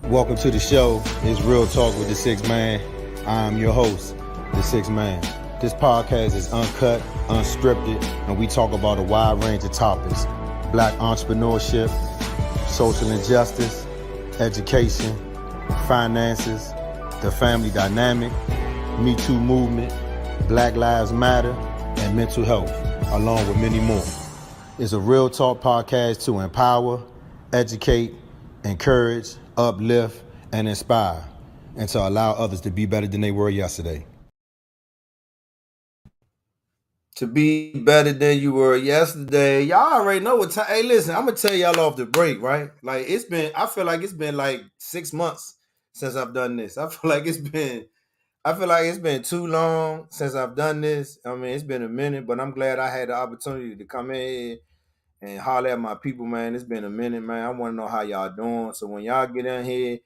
Welcome to the show. It's Real Talk with the Six Man. I'm your host, the Six Man. This podcast is uncut, unscripted, and we talk about a wide range of topics. Black entrepreneurship, social injustice, education, finances, the family dynamic, Me Too movement, Black Lives Matter, and mental health, along with many more. It's a Real Talk podcast to empower, educate, encourage, uplift, and inspire, and to allow others to be better than they were yesterday. To be better than you were yesterday. Y'all already know what time. Hey, listen, I'm gonna tell y'all off the break, right? Like I feel like it's been like 6 months since I've done this. I feel like it's been too long since I've done this. I mean, it's been a minute, but I'm glad I had the opportunity to come in here and holler at my people, man. It's been a minute, man. I want to know how y'all doing. So when y'all get in here,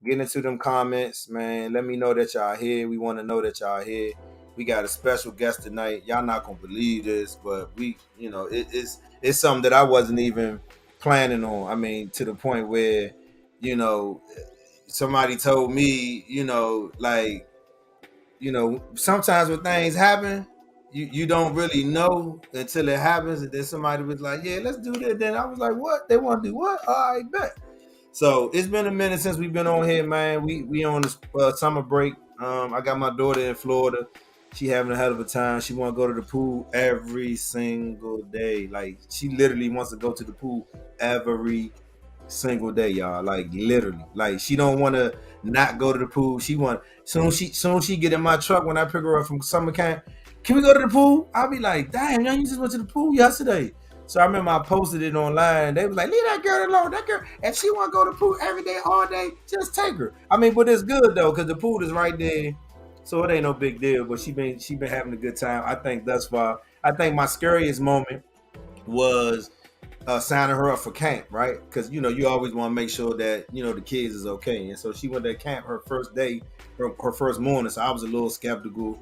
get into them comments, man. Let me know that y'all here. We want to know that y'all here. We got a special guest tonight. Y'all not gonna believe this, but it's something that I wasn't even planning on. I mean, to the point where, somebody told me, sometimes when things happen, you don't really know until it happens, and then somebody was like, yeah, let's do that. Then I was like, what? They want to do what? All right, bet. So it's been a minute since we've been on here, man. We on this summer break. I got my daughter in Florida. She having a hell of a time. She want to go to the pool every single day. Like, she literally wants to go to the pool every single day, y'all. Like, literally. Like, she don't want to not go to the pool. She want soon she get in my truck when I pick her up from summer camp. Can we go to the pool? I'll be like, damn, you just went to the pool yesterday. So I remember I posted it online. They was like, leave that girl alone. That girl, if she want to go to the pool every day, all day, just take her. I mean, but it's good though, because the pool is right there. So it ain't no big deal. But she been having a good time, I think, thus far. I think my scariest moment was signing her up for camp, right? Because you always want to make sure that the kids is okay. And so she went to camp her first day, her first morning. So I was a little skeptical.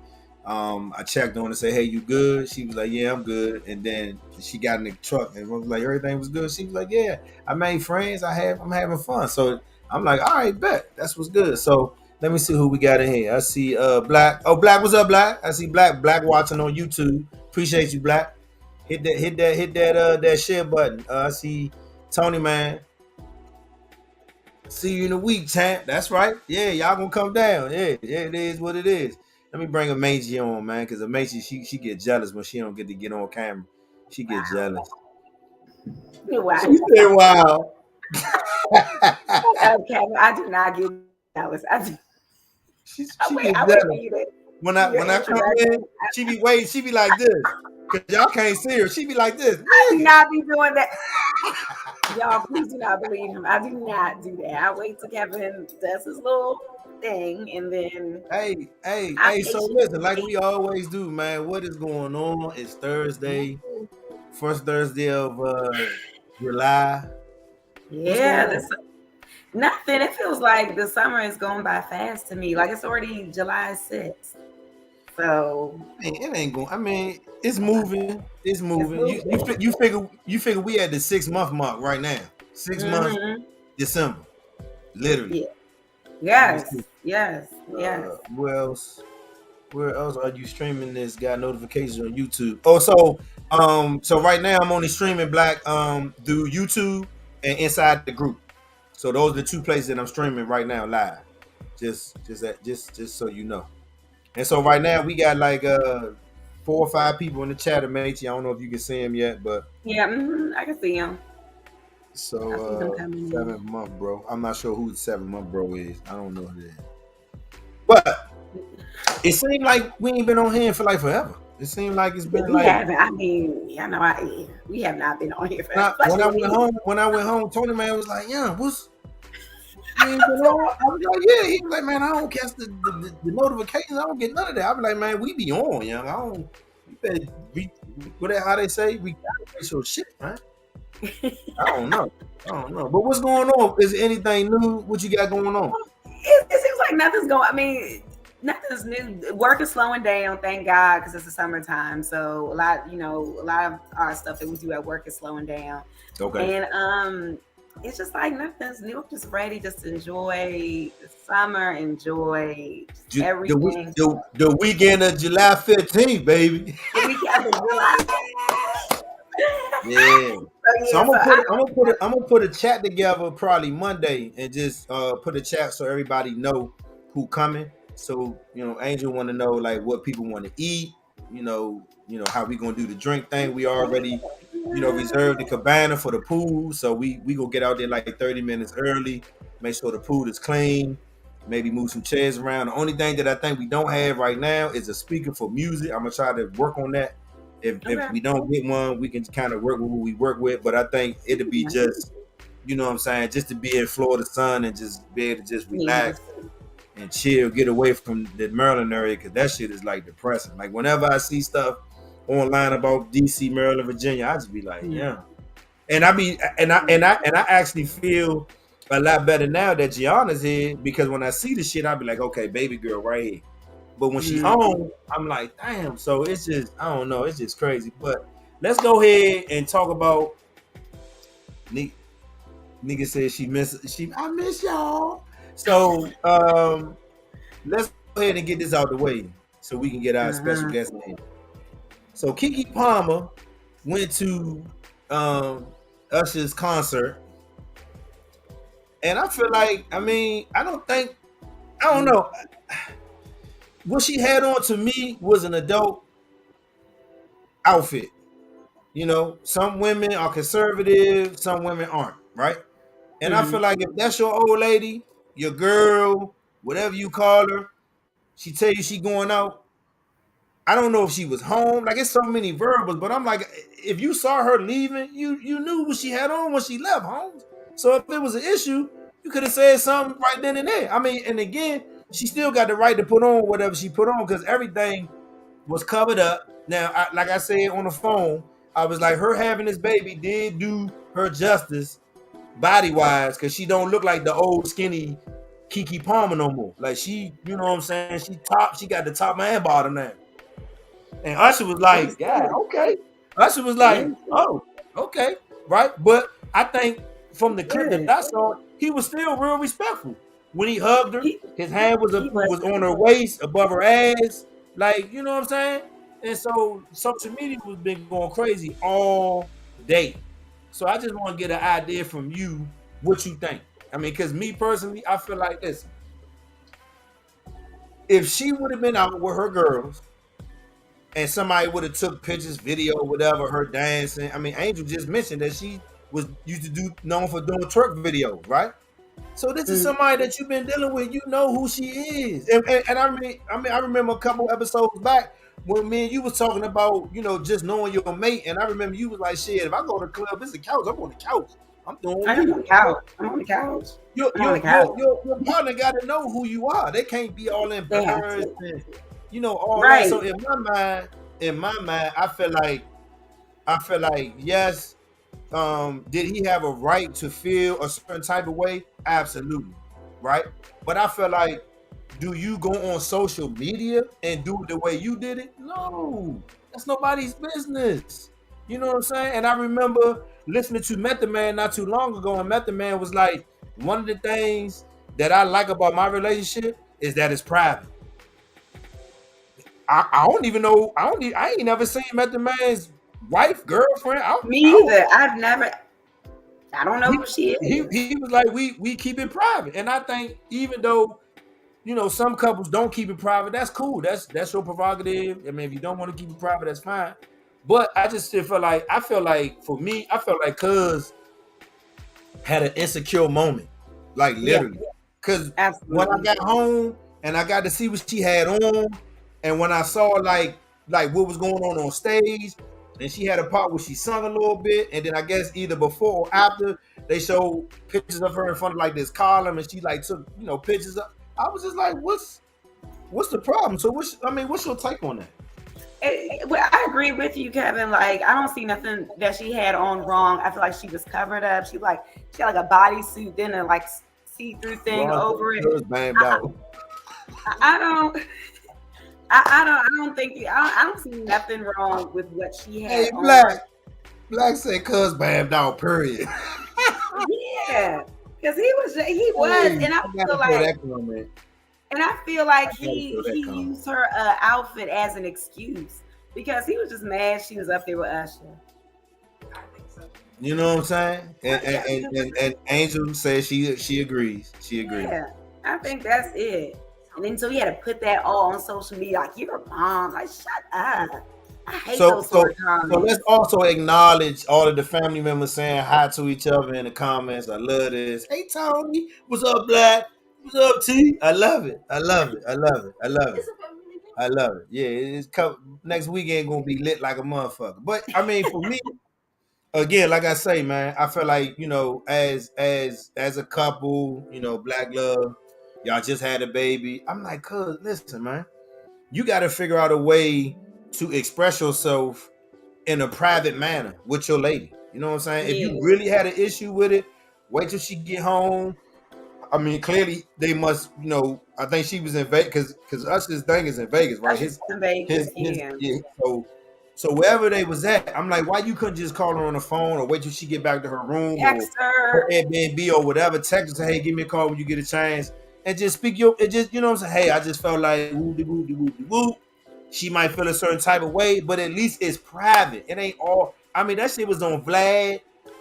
I checked on her and said, hey, you good? She was like, yeah, I'm good. And then she got in the truck and was like, everything was good. She was like, yeah, I made friends. I'm having fun. So I'm like, all right, bet. That's what's good. So let me see who we got in here. I see Black. Oh, Black, what's up, Black? I see Black watching on YouTube. Appreciate you, Black. Hit that share button. I see Tony, man. See you in a week, champ. That's right. Yeah, y'all gonna come down. Yeah, it is what it is. Let me bring Amaji on, man, because Amaji, she get jealous when she don't get to get on camera. She get jealous. Wow. She said, wow. Okay, I do not get jealous. She get jealous. When I come in, she be waiting. She be like this, because y'all can't see her. She be like this. I do not be doing that. Y'all, please do not believe him. I do not do that. I wait till Kevin does his little thing, and then hey. So listen, like we always do, man. What is going on? It's Thursday, first Thursday of July. Yeah, nothing. It feels like the summer is going by fast to me. Like it's already July 6th. So it ain't going. I mean, it's moving. It's moving. You figure we at the 6 month mark right now. 6 months, December, literally. Yeah. Yes. Where else are you streaming this? Got notifications on YouTube. Oh, so right now I'm only streaming Black through YouTube and inside the group. So those are the two places that I'm streaming right now live. Just so you know. And so right now we got like 4 or 5 people in the chat, mate. I don't know if you can see them yet, but yeah, I can see them. So 7th month, bro. I'm not sure who the 7th month bro is. I don't know who it is. But it seemed like we ain't been on here for like forever. It seemed like it's been we haven't. I mean, we have not been on here forever. When I went home, Tony man was like, yeah, what's you ain't been on? I was like, yeah. He was like, man, I don't catch the notifications. I don't get none of that. I was like, man, we be on, young. I don't. You better how they say, we gotta get your shit, man. I don't know. But what's going on? Is anything new? What you got going on? It seems like nothing's going. I mean, nothing's new. Work is slowing down, thank God, because it's the summertime. So a lot of our stuff that we do at work is slowing down. Okay. And it's just like nothing's new. I'm just ready, just enjoy the summer, enjoy just everything. The weekend of July 15th, baby. The weekend of July. Yeah. So Yeah, so I'm gonna put a chat together probably Monday and just put a chat so everybody know who coming. So Angel want to know like what people want to eat. How we gonna do the drink thing. We already reserved the cabana for the pool, so we gonna get out there like 30 minutes early. Make sure the pool is clean. Maybe move some chairs around. The only thing that I think we don't have right now is a speaker for music. I'm gonna try to work on that. If we don't get one, we can kind of work with what we work with. But I think it'll be just, what I'm saying, just to be in Florida sun and just be able to just relax and chill, get away from the Maryland area, because that shit is like depressing. Like whenever I see stuff online about DC, Maryland, Virginia, I just be like, yeah. And I actually feel a lot better now that Gianna's here, because when I see the shit, I be like, okay, baby girl, right here. But when she's home, I'm like, damn. So it's just, I don't know, it's just crazy. But let's go ahead and talk about. Nigga said I miss y'all. So let's go ahead and get this out the way so we can get our special guest in. So Keke Palmer went to Usher's concert, and I feel like, I don't know. What she had on to me was an adult outfit. Some women are conservative, some women aren't, right? And I feel like if that's your old lady, your girl, whatever you call her, she tell you she going out. I don't know if she was home. Like, it's so many variables, but I'm like, if you saw her leaving, you knew what she had on when she left home. So if it was an issue, you could have said something right then and there. And again, she still got the right to put on whatever she put on, because everything was covered up. Now, like I said on the phone, I was like, her having this baby did do her justice body-wise, because she don't look like the old skinny Keke Palmer no more. Like, she, you know what I'm saying? She got the top and bottom now. And Usher was like, yeah, okay. Usher was like, oh, okay, right? But I think from the clip that I saw, he was still real respectful. When he hugged her, his hand was on her waist, above her ass. Like, you know what I'm saying? And so social media was been going crazy all day. So I just want to get an idea from you what you think. Because me personally, I feel like this. If she would have been out with her girls, and somebody would have took pictures, video, whatever, her dancing. Angel just mentioned that she was used to known for doing twerk videos, right? So this is somebody that you've been dealing with. You know who she is. And I remember a couple episodes back when me and you was talking about, just knowing your mate. And I remember you was like, shit, if I go to the club, it's a couch. I'm on the couch. I'm on the couch. Your partner got to know who you are. They can't be all embarrassed and all that. So in my mind, I feel like yes. Did he have a right to feel a certain type of way? Absolutely, right? But I feel like, do you go on social media and do it the way you did it? No, that's nobody's business. You know what I'm saying? And I remember listening to Method Man not too long ago, and Method Man was like, one of the things that I like about my relationship is that it's private. I don't even know. I ain't never seen Method Man's wife, girlfriend. Me either. I've never. I don't know who she is. He was like, we keep it private, and I think even though some couples don't keep it private, that's cool. That's your prerogative. If you don't want to keep it private, that's fine. But I just still feel like for me, I felt like Cuz had an insecure moment, like literally. Because when I got home and I got to see what she had on, and when I saw like what was going on stage, and she had a part where she sung a little bit, and then I guess either before or after they showed pictures of her in front of like this column, and she like took pictures of. I was just like, what's the problem? So what's your take on that? Well, I agree with you, Kevin. Like, I don't see nothing that she had on wrong. I feel like she was covered up. She had like a bodysuit, then a like see-through thing over it. I don't think I don't see nothing wrong with what she had. Hey, Black said, "Cuz bammed out." Period. Yeah, Yeah, because he was, Hey, and I I gotta feel throw like, that comment. I feel like I gotta throw that he comment. used her outfit as an excuse because he was just mad she was up there with Usher. You know what I'm saying? And Yeah, and, and Angel says she agrees. She agrees. yeah, I think that's it. And then so he had to put that all on social media, like you're a mom. Like, shut up. I hate So those sort so of so let's comments. also acknowledge all of the family members saying hi to each other in the comments. I love this. Hey Tony, what's up, Black? What's up, T? I love it. I love it. I love it. I love it. I love it. Yeah, next weekend gonna be lit like a motherfucker. But I mean, for me, again, like I say, man, I feel like as a couple, Black love, y'all just had a baby. I'm like, cuz, listen, man, you got to figure out a way to express yourself in a private manner with your lady. You know what I'm saying? If you Yeah, really had an issue with it, wait till she get home. I mean, clearly they must, I think she was in Vegas because Usher's thing is in Vegas, right? Usher's in Vegas. Yeah, Yeah. So wherever they was at, I'm like, why you couldn't just call her on the phone or wait till she get back to her room or her Dexter. Airbnb or whatever, text her, say, hey, give me a call when you get a chance, and just speak it just, you know what I'm saying? Hey, I just felt like woo de woo de woo de woo. She might feel a certain type of way, but at least it's private. It ain't all. I mean, that shit was on Vlad.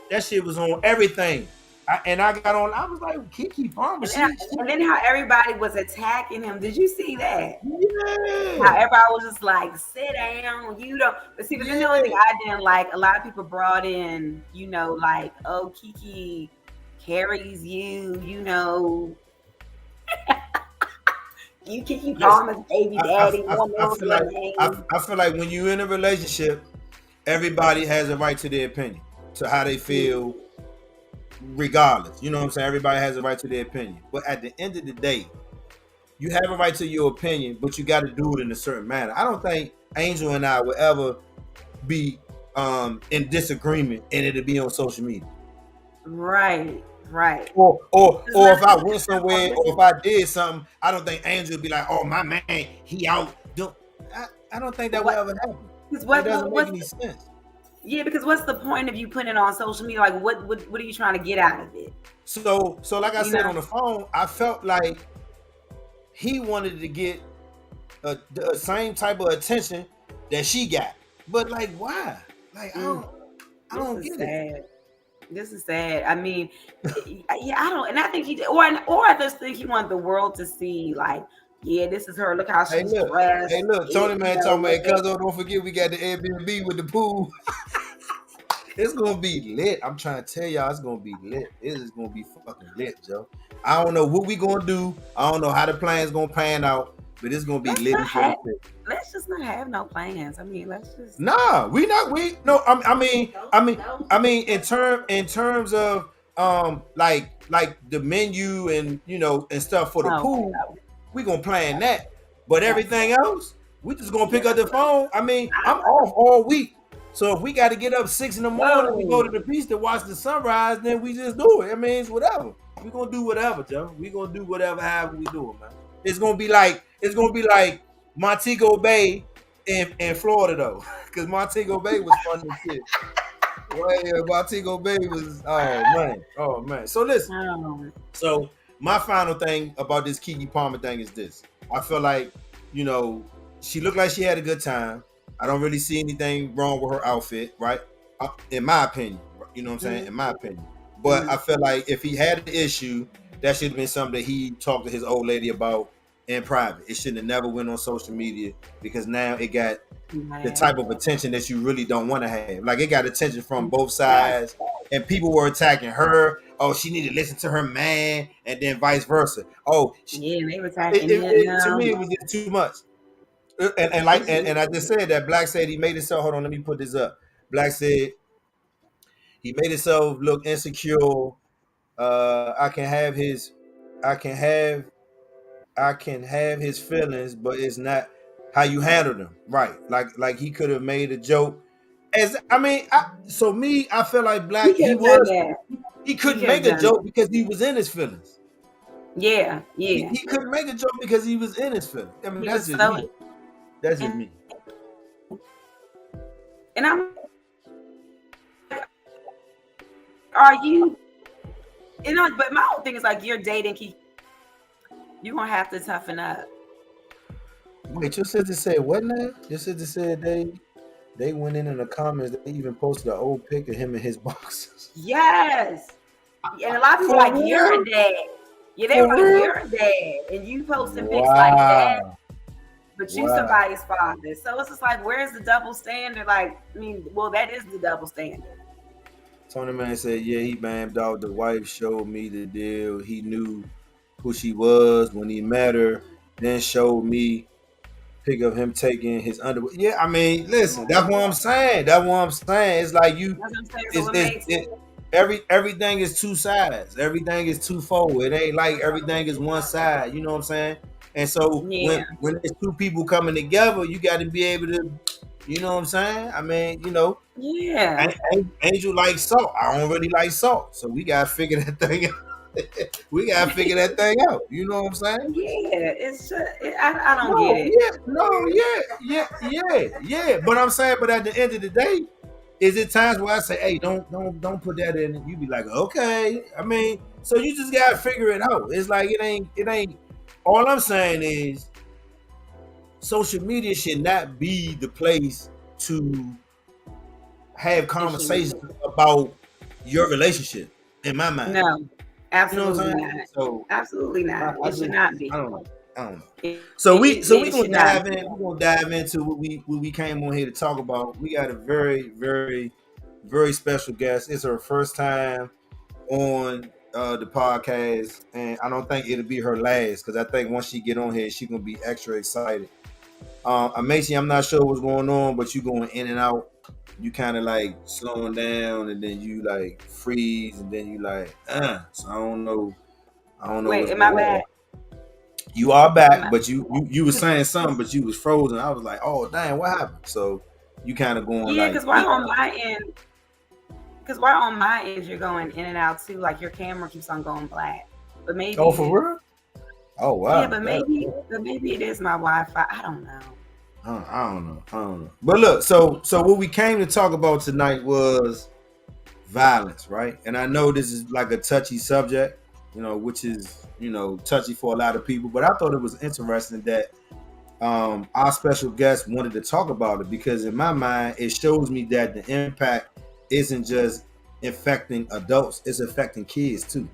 That shit was on everything. I got on. I was like, Kiki Palmer. And then, and then how everybody was attacking him. Did you see that? How Yeah, everybody was just like, sit down, you don't. But see, but then the only thing yeah. I didn't like, a lot of people brought in, like, oh, Kiki carries you, you Kiki Listen, Palmer's baby I, daddy, I, more I knows feel your like name. I feel like when you're in a relationship, everybody has a right to their opinion, to how they feel, regardless. You know what I'm saying? Everybody has a right to their opinion. But at the end of the day, you have a right to your opinion, but you got to do it in a certain manner. I don't think Angel and I will ever be in disagreement and it'll be on social media. Right, right. Or if I went All somewhere this, or if I did something, I don't think Angel would be like, oh my man, he out. I don't think that will what, ever happen. because It doesn't make what's any sense. yeah, because what's the point of you putting it on social media? Like, what are you trying to get out of it? So like I You said know? on the phone, I felt like he wanted to get the same type of attention that she got. But like, why? Like, Mm, I this don't is get it. sad. This is sad. I mean, yeah, I don't, and I think or I just think he wanted the world to see, like, yeah, this is her. Look how Hey she's look, dressed. Tony man talking about, Look hey, at, cuz don't forget we got the Airbnb with the pool. It's gonna be lit. I'm trying to tell y'all, it's gonna be lit. It is gonna be fucking lit, Joe. I don't know what we gonna do. I don't know how the plan's gonna pan out, but it's gonna be let's lit not as fuck. have, let's just not have no plans. I mean, let's just. Nah, we not. We no. I mean, in terms of like the menu and and stuff for the Oh, okay, pool, we gonna plan that. But yeah, everything else, we just gonna pick yeah. up the phone. I mean, I'm off all week, so if we got to get up 6 in the morning, we go to Whoa. the beach to watch the sunrise. Then we just do it. I mean, it's whatever. We gonna do whatever, Joe. We gonna do whatever. However we do it, man. It's gonna be like Montego Bay in Florida though, because Montego Bay was fun as shit. Well, yeah, Montego Bay was oh man. So listen, Oh, so my final thing about this Kiki Palmer thing is this: I feel like you know she looked like she had a good time. I don't really see anything wrong with her outfit, right? In my opinion, you know what I'm saying? In my opinion, but mm, I feel like if he had an issue, that should have been something that he talked to his old lady about in private. It shouldn't have never went on social media because now it got the man. type of attention that you really don't want to have. Like it got attention from both That's, sides, and people were attacking her. Oh, she need to listen to her man, and then vice versa. Oh, yeah, they were attacking to him. me it was just too much. And like This and I just said that Black said he made himself. Hold on, let me put this up. Black said he made himself look insecure. I can have his, I can have, I can have his feelings, but it's not how you handle them, right? Like he could have made a joke. As I mean, so me, I feel like he Black could have done that. he He couldn't could have make a done joke that. because he was in his feelings. Yeah, He, yeah. he couldn't make a joke because he was in his feelings. I mean, He that's was just so, me. That's just and, me. and I'm, are you? But my whole thing is like you're dating, you're gonna have to toughen up. Wait, your sister said what now? Your sister said they went in the comments. They even posted an old pic of him in his boxes. Yes. And a lot of people For like, you're real? a dad. Yeah, they For were like, real? you're a dad. And you posting pics like that, Wow. but you Wow. somebody's father. So it's just like, where's the double standard? Like, I mean, well, that is the double standard. Tony Man said, yeah, he bammed out. The wife showed me the deal. He knew who she was when he met her, then showed me pic of him taking his underwear. Yeah, I mean, listen, that's what I'm saying. That's what I'm saying. It's like you, That's what I'm saying. So everything is two sides. Everything is twofold. It ain't like everything is one side. You know what I'm saying? And so yeah. when there's two people coming together, you got to be able to, you know what I'm saying? I mean, Yeah. Angel likes salt. I don't really like salt, so we gotta figure that thing out. We gotta figure that thing out. You know what I'm saying? Yeah. It's just, I don't get No, it. yeah, no, yeah. But I'm saying, but at the end of the day, is it times where I say, hey, don't put that in, and you be like, okay. I mean, so you just gotta figure it out. It's like it ain't. All I'm saying is, social media should not be the place to have conversations about your relationship. In my mind, No, absolutely you know what I'm not. saying? So Absolutely not. It should not be. I don't know. So we gonna dive in. We're gonna dive into what we came on here to talk about. We got a very, very, very special guest. It's her first time on the podcast, and I don't think it'll be her last because I think once she get on here, she's gonna be extra excited. Macy, I'm not sure what's going on, but you going in and out. You kind of like slowing down, and then you like freeze, and then you like, So I don't know. Wait, what's am I going on. back? You are back, but you were saying something, but you was frozen. I was like, oh dang, what happened? So you kind of going Yeah, like, because why on my end? Because why on my end you're going in and out too? Like your camera keeps on going black. But maybe. Oh, for real? Oh wow. Yeah, but maybe it is my Wi-Fi. I don't know. I don't know. But look, so what we came to talk about tonight was violence, right? And I know this is like a touchy subject, which is touchy for a lot of people. But I thought it was interesting that our special guest wanted to talk about it because in my mind, it shows me that the impact isn't just affecting adults; it's affecting kids too.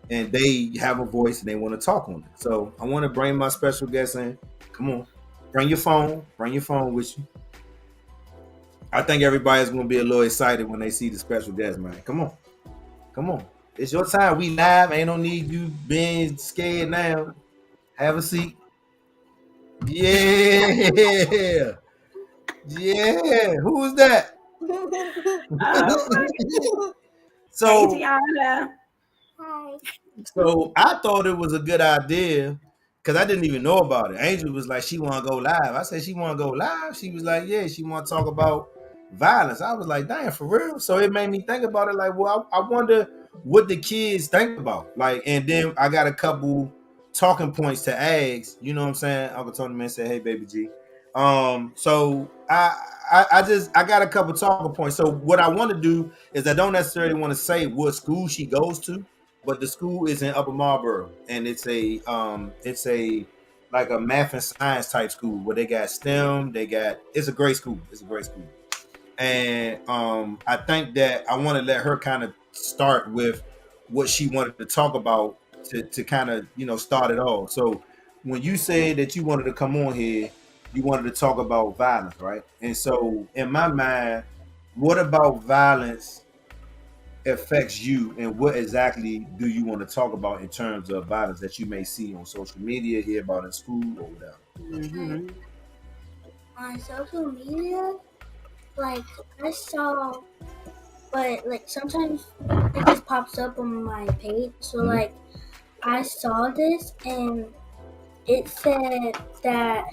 And they have a voice and they want to talk on it. So I want to bring my special guest in. Come on. Bring your phone with you. I think everybody's gonna be a little excited when they see the special guest, man. Come on. It's your time. We live. Ain't no need you being scared now. Have a seat. Yeah. Who is that? Hey, Tiana. Hi. So I thought it was a good idea because I didn't even know about it. Angel was like, she want to go live. I said, she want to go live. She was like, yeah, she want to talk about violence. I was like, damn, for real. So it made me think about it. Like, well, I wonder what the kids think about. Like, and then I got a couple talking points to ask. You know what I'm saying? Uncle Tony Man said, hey, baby G. So I got a couple talking points. So what I want to do is I don't necessarily want to say what school she goes to, but the school is in Upper Marlboro, and it's a like a math and science type school where they got STEM. It's a great school. And I think that I want to let her kind of start with what she wanted to talk about to kind of start it off. So when you said that you wanted to come on here, you wanted to talk about violence, right? And so in my mind, what about violence affects you, and what exactly do you want to talk about in terms of violence that you may see on social media, hear about in school, or whatever? Mm-hmm. On social media, like I saw, but like sometimes it just pops up on my page. So like I saw this and it said that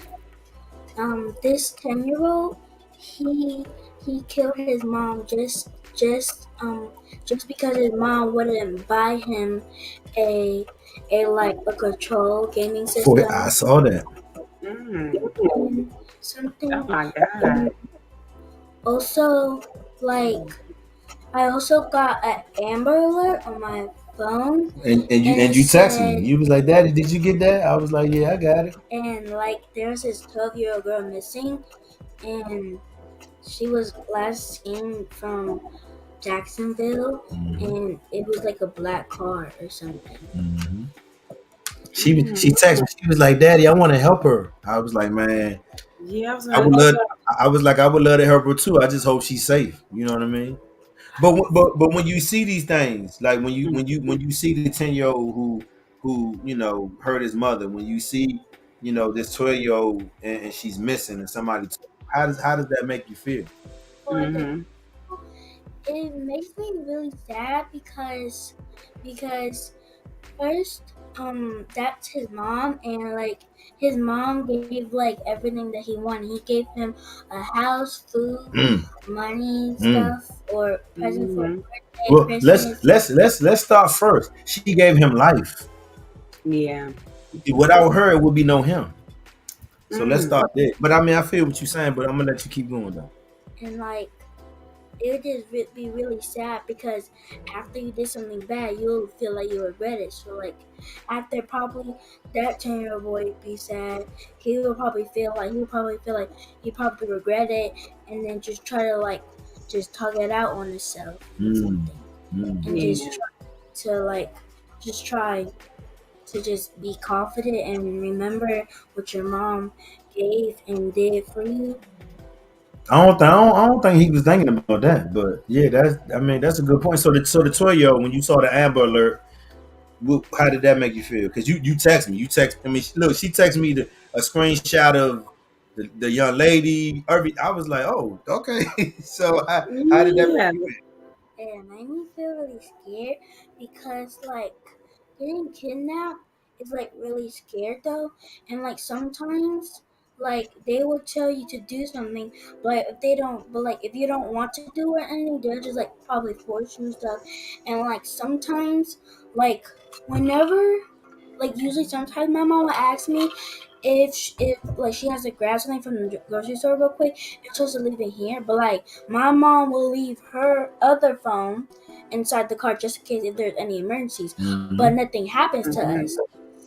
this 10-year-old he killed his mom just because his mom wouldn't buy him a control gaming system. I saw that. Something. Oh my god. Also, like I also got an Amber Alert on my phone And and you text me. said, You was like, Daddy, did you get that? I was like, yeah, I got it. and like there's this 12-year-old girl missing, and she was last seen from Jacksonville, Mm-hmm. and it was like a black car or something. Mm-hmm. She Mm. texted me. She was like, Daddy, I want to help her. I was like, man, Yeah, I was I gonna would love. say. I was like, I would love to help her too. I just hope she's safe. You know what I mean? But when you see these things, like when you see the 10-year-old who hurt his mother, when you see this 12-year-old and she's missing and somebody, how does that make you feel? But Mm-hmm. it makes me really sad because first that's his mom, and like his mom gave like everything that he wanted. He gave him a house, food, Mm, money, mm. stuff, or present for Mm-hmm. birthday, Well, let's Christmas. let's let's let's start first. She gave him life. Yeah. Without her, it would be no him. So let's Mm. start there. But I mean, I feel what you're saying, but I'm gonna let you keep going though. And like it would just be really sad because after you did something bad, you'll feel like you regret it. So like after probably that 10-year-old boy would be sad, he would probably feel like he probably regret it, and then just try to like just tug it out on himself and Mm, something, and mm. Yeah. just try to like just try to just be confident and remember what your mom gave and did for you. I don't think he was thinking about that, but yeah, that's a good point. So the 12-year-old, when you saw the Amber Alert, how did that make you feel? Because you text me, I mean, look, she texted me a screenshot of the young lady. I was like, oh, okay. So how did that Yeah. make you And it made me feel really scared because like getting kidnapped is like really scared though, and like sometimes like they will tell you to do something, but like if you don't want to do it, and they'll just like probably force you and stuff, and like sometimes like whenever like usually sometimes my mom will ask me if like she has to grab something from the grocery store real quick and supposed to leave it here, but like my mom will leave her other phone inside the car just in case if there's any emergencies, feel? but nothing happens to Mm-hmm. us.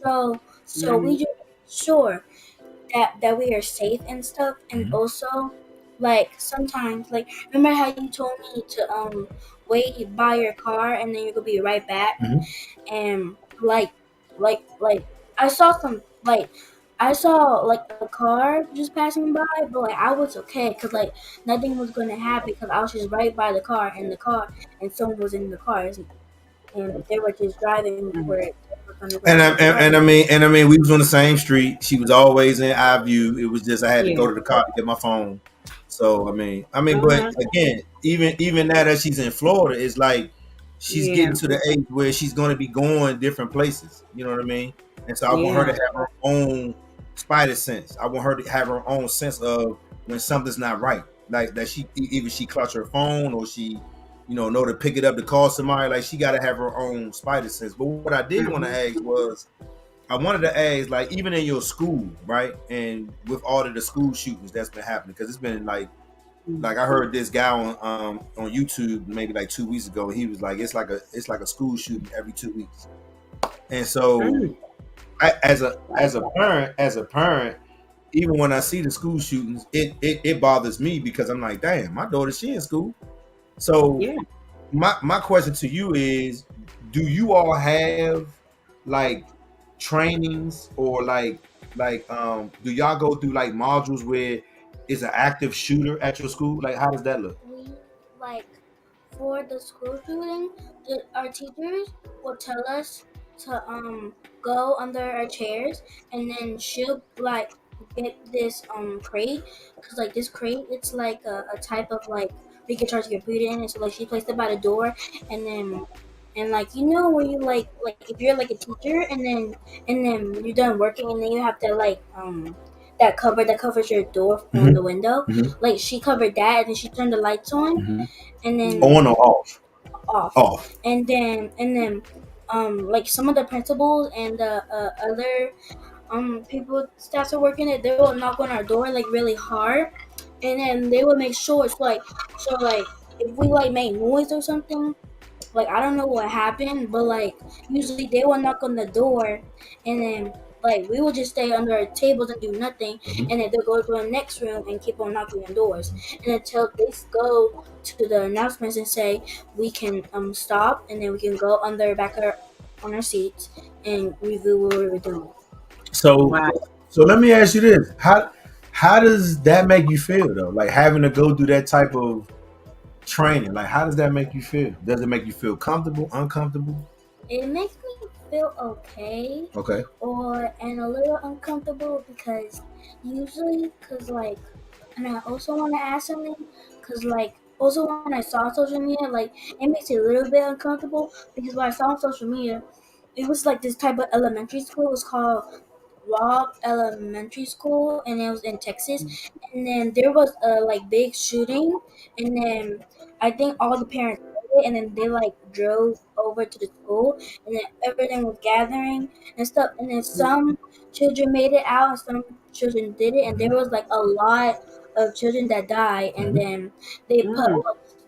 So we Mm-hmm. just make sure that we are safe and stuff, and Hmm. also like sometimes like remember how you told me to wait by your car and then you're gonna be right back, Hmm. and like I saw some like I saw like a car just passing by, but like I was okay because like nothing was gonna happen because I was just right by the car and someone was in the car and they were just driving Mm-hmm. where they were gonna grab their car. And I mean, we was on the same street. She was always in eye view. It was just I had to Yeah. go to the car to get my phone. So but Mm-hmm. again, even now that she's in Florida, it's like she's Yeah. getting to the age where she's going to be going different places. You know what I mean? And so I want her to Yeah. have her own spider sense. I want her to have her own sense of when something's not right. Like that either she clutch her phone or she know to pick it up to call somebody. Like she got to have her own spider sense. But what I did want to Mm-hmm. ask was, I wanted to ask, like, even in your school, right, and with all of the school shootings that's been happening, because it's been like I heard this guy on YouTube maybe like 2 weeks ago, and he was like, it's like a school shooting every 2 weeks, and so Mm-hmm. I, as a Like, as a parent, even when I see the school shootings, it bothers me because I'm like, damn, my daughter, she in school. So yeah. my question to you is, do you all have like trainings or do y'all go through like modules where is an active shooter at your school? Like how does that look? We like for the school shooting, our teachers will tell us to go under our chairs, and then she'll like get this crate, because like this crate it's like a type of like we can charge your food in, and so like she placed it by the door, and then like where you like if you're like a teacher, and then you're done working, and then you have to like that cover that covers your door on the Mm-hmm. window, Mm-hmm. like she covered that, and then she turned the lights on, Mm-hmm. and then On or off? off, Off. and then like some of the principals and the other people staff are working it, they will knock on our door like really hard, and then they will make sure it's like, so like if we like make noise or something, like I don't know what happened, but like usually they will knock on the door, and then like we will just stay under our tables and do nothing, Mhm. and then they'll go to the next room and keep on knocking on doors, and until they go to the announcements and say we can stop, and then we can go under back on our seats and review what we were doing. So Wow. so let me ask you this: how does that make you feel though? Like having to go through that type of training, like how does that make you feel? Does it make you feel comfortable, uncomfortable? It makes me feel okay Okay. or and a little uncomfortable because usually because like and I also want to ask something because like also when I saw social media like it makes it a little bit uncomfortable because what I saw on social media it was like this type of elementary school. It was called Rock Elementary School, and it was in Texas. And then there was a like big shooting, and then I think all the parents heard it, and then they like drove over to the school, and then everything was gathering and stuff. And then some children made it out, and some children did it, and there was like a lot of children that died. And Mhm. then they put Mm.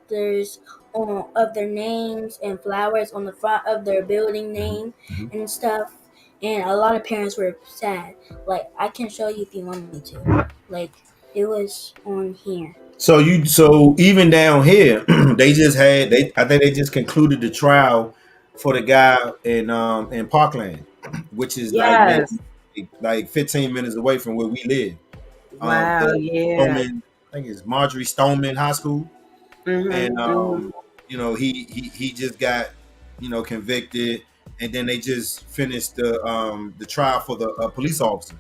posters on of their names and flowers on the front of their building Mhm. name Mhm. and stuff, and a lot of parents were sad. Like I can show you if you want me to. Like it was on here. So even down here, they just had they I think they just concluded the trial for the guy in Parkland, which is like maybe Yes. like 15 minutes away from where we live. Wow. The Yeah. Stoneman, I think it's Marjorie Stoneman High School, and Mhm. Mhm. he just got convicted, and then they just finished the trial for the police officer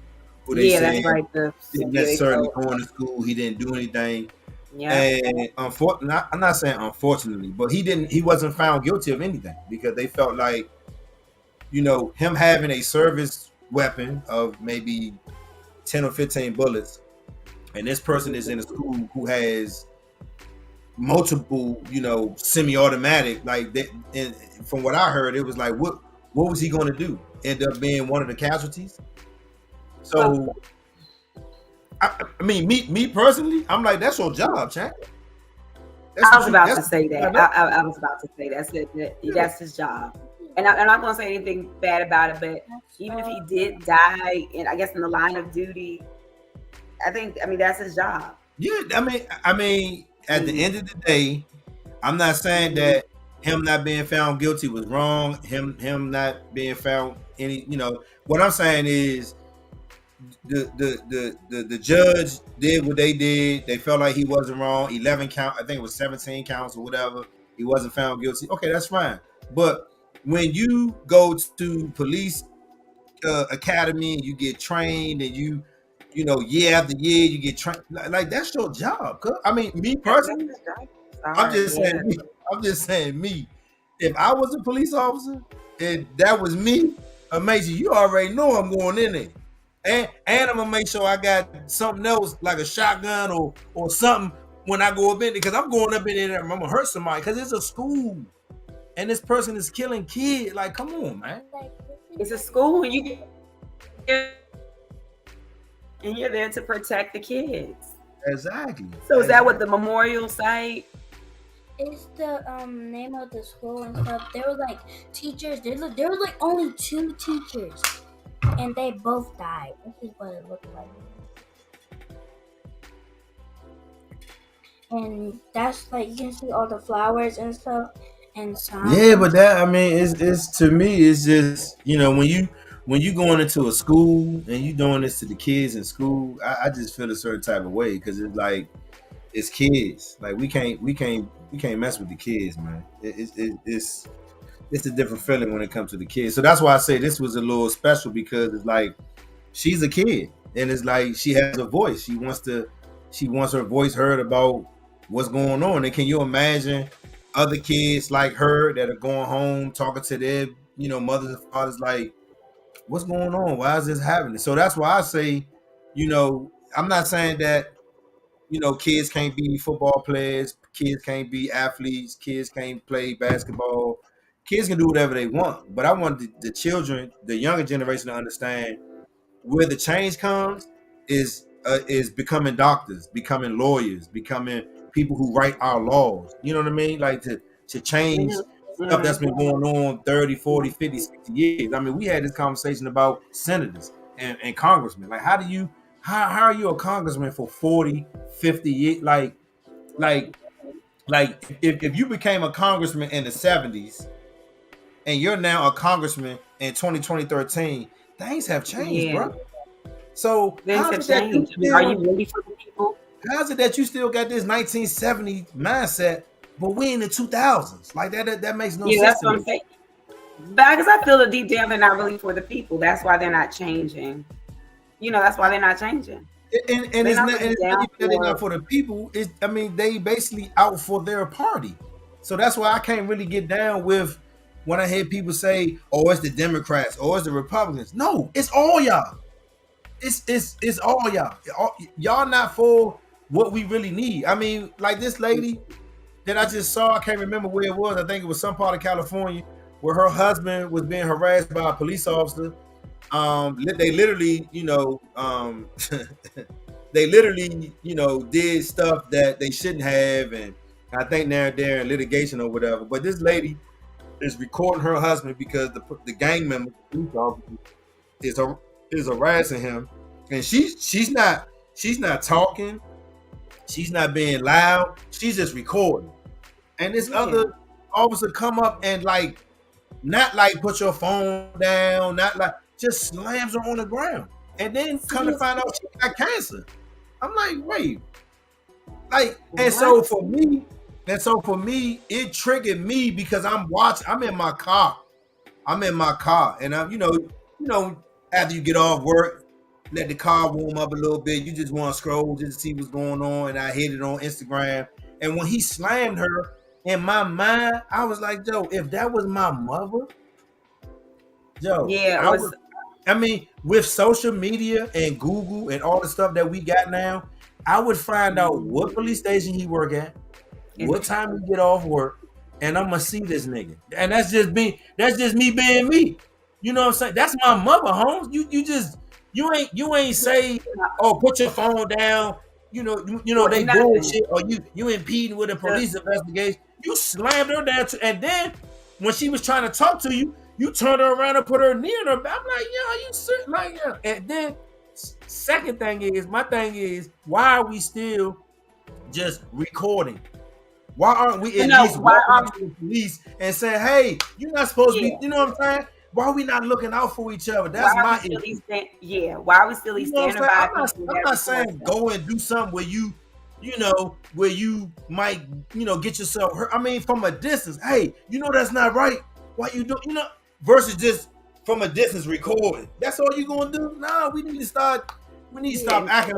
who they Yeah, said that's right. didn't Yeah, they necessarily told. go into school, he didn't do anything, Yep. and unfortunately, I'm not saying unfortunately, but he wasn't found guilty of anything because they felt like him having a service weapon of maybe 10 or 15 bullets, and this person is in a school who has multiple, semi-automatic. Like that, and from what I heard, it was like, what was he going to do? End up being one of the casualties. Well, So, I mean, me personally, I'm like, that's your job, champ. That's I what was you. about That's to what say you that. signed up I was about to say that's it. That's his job. And I'm not going to say anything bad about it, but even if he did die, in I guess in the line of duty, I mean that's his job. Yeah, I mean, at the end of the day, I'm not saying that him not being found guilty was wrong. Him not being found any. What I'm saying is the judge did what they did. They felt like he wasn't wrong. 11 count, I think it was 17 counts or whatever. He wasn't found guilty. Okay, that's fine. But when you go to police academy and you get trained and year after year you get trained, like that's your job. I mean, me That's personally, his job. I'm Sorry. just saying Yeah. me. I'm just saying me. If I was a police officer and that was me, amazing. You already know I'm going in there. And I'm gonna make sure I got something else like a shotgun or something when I go up in there because I'm going up in there and I'm gonna hurt somebody because it's a school and this person is killing kids. Like, come on, man. It's a school, and you're there to protect the kids. Exactly. So is that what the memorial site? It's the name of the school and stuff. There were like teachers. There were like only 2 teachers, and they both died. This is what it looked like. And that's like you can see all the flowers and stuff and Yeah, signs. but that I mean, it's to me, it's just when you going into a school and you doing this to the kids in school, I just feel a certain type of way because it's like it's kids. Like we can't mess with the kids, man. It's a different feeling when it comes to the kids. So that's why I say this was a little special because it's like she's a kid and it's like she has a voice. She wants her voice heard about what's going on. And can you imagine other kids like her that are going home talking to their mothers and fathers like, what's going on? Why is this happening? So that's why I say, I'm not saying that kids can't be football players, kids can't be athletes, kids can't play basketball, kids can do whatever they want. But I want the children, the younger generation, to understand where the change comes is becoming doctors, becoming lawyers, becoming people who write our laws. You know what I mean? Like to change Mhm. stuff that's been going on 30, 40, 50, 60 years. I mean, we had this conversation about senators and congressmen. Like, how are you a congressman for 40, 50 years? Like, if you became a congressman in the 70s and you're now a congressman in 2013, things have changed, Yeah. bro. So Things how's have it that you changed. I mean, are you still really for the people? how's it that you still got this 1970 mindset, but we in the 2000s? Like that makes no Yeah, sense that's to what me. I'm saying. Because I feel that deep down they're not really for the people. That's why they're not changing. That's why they're not changing. And They're it's not not really and it's not down even that they're not for. for the people. I mean, they basically out for their party. So that's why I can't really get down with when I hear people say, "Oh, it's the Democrats, or it's the Republicans." No, it's all y'all. It's all y'all. Y'all not for what we really need. I mean, like this lady that I just saw, I can't remember where it was. I think it was some part of California where her husband was being harassed by a police officer. They literally, they literally, did stuff that they shouldn't have, and I think they're in litigation or whatever. But this lady is recording her husband because the gang member, police officer, is is harassing him, and she's not talking, she's not being loud, she's just recording. And this other officer come up and not like put your phone down, not like just slams her on the ground, and then come to find out she got cancer. I'm like, wait, and so for me, it triggered me because I'm watching. I'm in my car, and I'm, after you get off work, let the car warm up a little bit. You just want to scroll just to see what's going on, and I hit it on Instagram. And when he slammed her, in my mind, I was like, Joe, if that was my mother, Joe, I mean, with social media and Google and all the stuff that we got now, I would find out what police station he work at, what time he get off work, and I'm gonna see this nigga. And that's just me being me. You know what I'm saying? That's my mother, Holmes. You ain't say, oh, put your phone down. They bullshit, or you impeding with a police investigation. You slammed her down, and then when she was trying to talk to you, you turned her around and put her knee in her back. I'm like, yeah, you sit like yeah. And then my thing is, why are we still just recording? Why aren't we at least walking to the police and saying, hey, you're not supposed to be, you know what I'm saying? Why are we not looking out for each other? That's my issue. Why are we still standing by? I'm not saying go and do something where you might, get yourself hurt. I mean, from a distance, hey, that's not right. Why you do, versus just from a distance recording. That's all you gonna do? No, we need to stop acting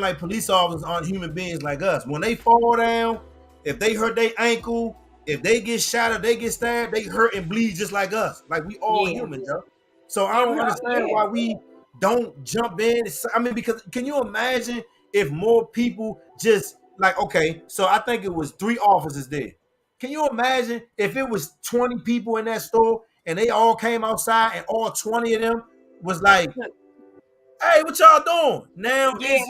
like police officers aren't human beings like us. When they fall down, if they hurt their ankle, if they get shot or they get stabbed, they hurt and bleed just like us. Like we all human, yo. So I don't understand why we don't jump in. I mean, because can you imagine if more people just okay, so I think it was 3 officers there. Can you imagine if it was 20 people in that store and they all came outside and all 20 of them was like, hey, what y'all doing? Now Kevin,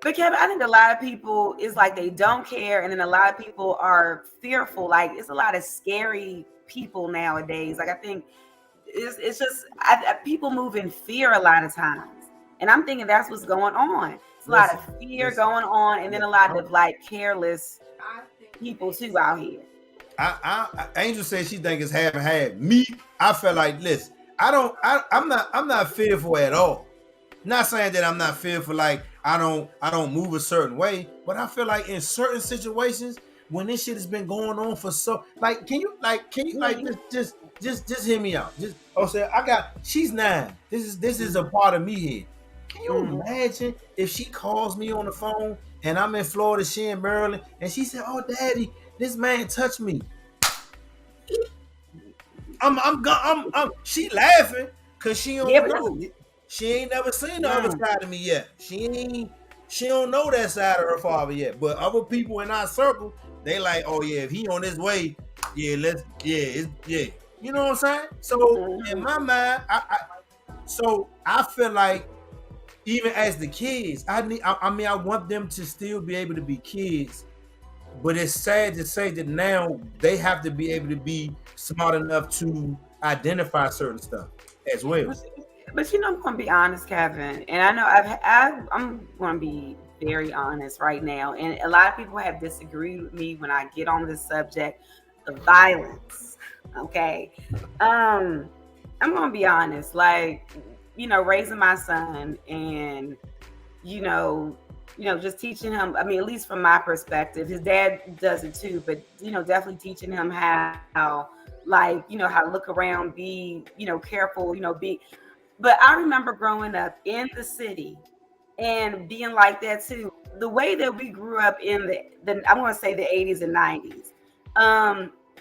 but Kevin, I think a lot of people is like they don't care, and then a lot of people are fearful. Like it's a lot of scary people nowadays. Like I think it's just people move in fear a lot of times, and I'm thinking that's what's going on. It's a lot of fear going on, and then a lot of careless people too out here. Angel says she thinks it's half and half. Me, I feel like, listen, I'm not fearful at all. Not saying that I'm not fearful, like I don't move a certain way, but I feel like in certain situations when this shit has been going on for so, can you just hear me out? She's 9. This is a part of me here. Can you imagine if she calls me on the phone and I'm in Florida, she in Maryland, and she said, "Oh, Daddy, this man touched me." She laughing because she don't know. She ain't never seen the other side of me yet. She don't know that side of her father yet. But other people in our circle, they like, oh yeah, if he on his way, yeah, You know what I'm saying? So in my mind, I feel like even as the kids, I mean, I want them to still be able to be kids, but it's sad to say that now they have to be able to be smart enough to identify certain stuff as well. But I'm going to be honest, Kevin, and I know I'm going to be very honest right now, and a lot of people have disagreed with me when I get on this subject, the violence. Okay, I'm going to be honest, like raising my son and just teaching him. I mean, at least from my perspective, his dad does it too, but definitely teaching him how, like, how to look around, be, careful, be. But I remember growing up in the city and being like that too. The way that we grew up in the I'm going to say the 80s and 90s,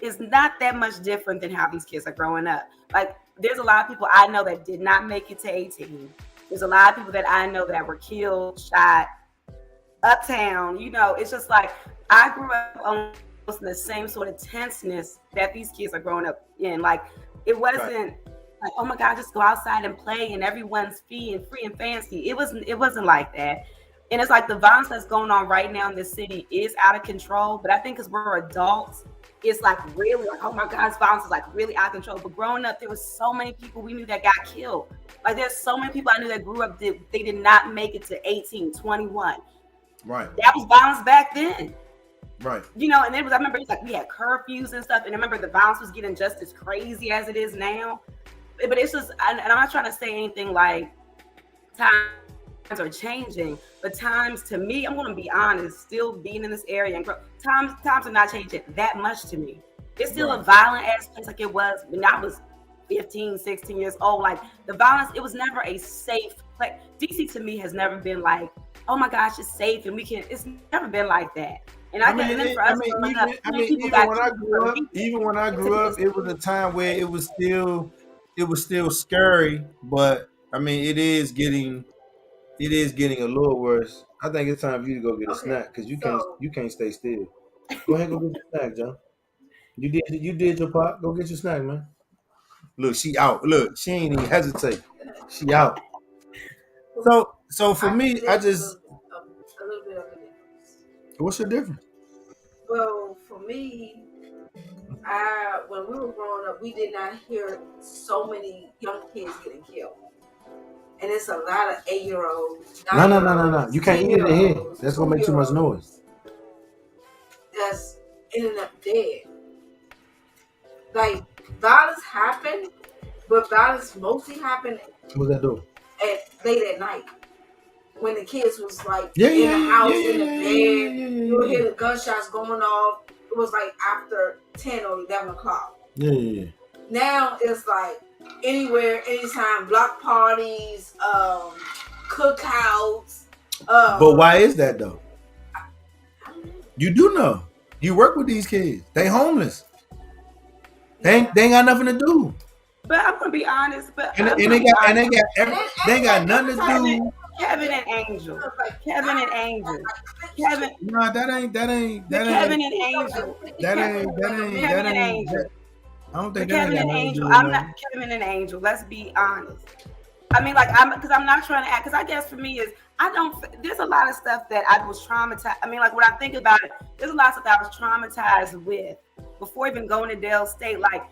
is not that much different than how these kids are growing up. Like, there's a lot of people I know that did not make it to 18. There's a lot of people that I know that were killed, shot, uptown. It's just like I grew up almost in the same sort of tenseness that these kids are growing up in. Like, it wasn't like, oh my God, just go outside and play and everyone's free and fancy. It wasn't like that. And it's like the violence that's going on right now in this city is out of control. But I think because we're adults, it's like really like, oh my God, this violence is like really out of control. But growing up, there was so many people we knew that got killed. Like, there's so many people I knew that grew up, they did not make it to 18, 21. Right. That was violence back then. Right. And I remember it's like we had curfews and stuff. And I remember the violence was getting just as crazy as it is now. But it's just, and I'm not trying to say anything like times are changing, but times, to me, I'm going to be honest, still being in this area, and times are not changing that much to me. It's still a violent ass place like it was when I was 15, 16 years old. Like, the violence, it was never a safe place. DC to me has never been like, oh my gosh, it's safe and it's never been like that. And even when I grew up, it was a time where it was still scary, but I mean, it is getting a little worse. I think it's time for you to go get a snack because you can't stay still. Go ahead, go get your snack, John. You did your part. Go get your snack, man. Look, she out. Look, she ain't even hesitate. She out. So for me, I just a little bit of a difference. What's the difference? Well, for me, when we were growing up, we did not hear so many young kids getting killed. And it's a lot of 8-year-olds. No. You can't eat it in here. That's gonna make too much noise. That's ending up dead. Like, violence happened, but violence mostly happened. What's that do? Late at night. When the kids was like in the house, in the bed, you would hear the gunshots going off. It was like after 10 or 11 o'clock. Yeah. Now it's like anywhere, anytime, block parties, cookouts. But why is that though? You do know. You work with these kids. They homeless. They ain't got nothing to do. But I'm gonna be honest. But they ain't got nothing to do. Kevin and Angel. No, that ain't. Kevin and Angel. That ain't. I don't think Kevin and Angel. I'm not Kevin and Angel. Let's be honest. I mean, like, because I'm not trying to act. Because I guess for me is there's a lot of stuff that I was traumatized. I mean, like, when I think about it, there's a lot of stuff that I was traumatized with before even going to Dale State. Like,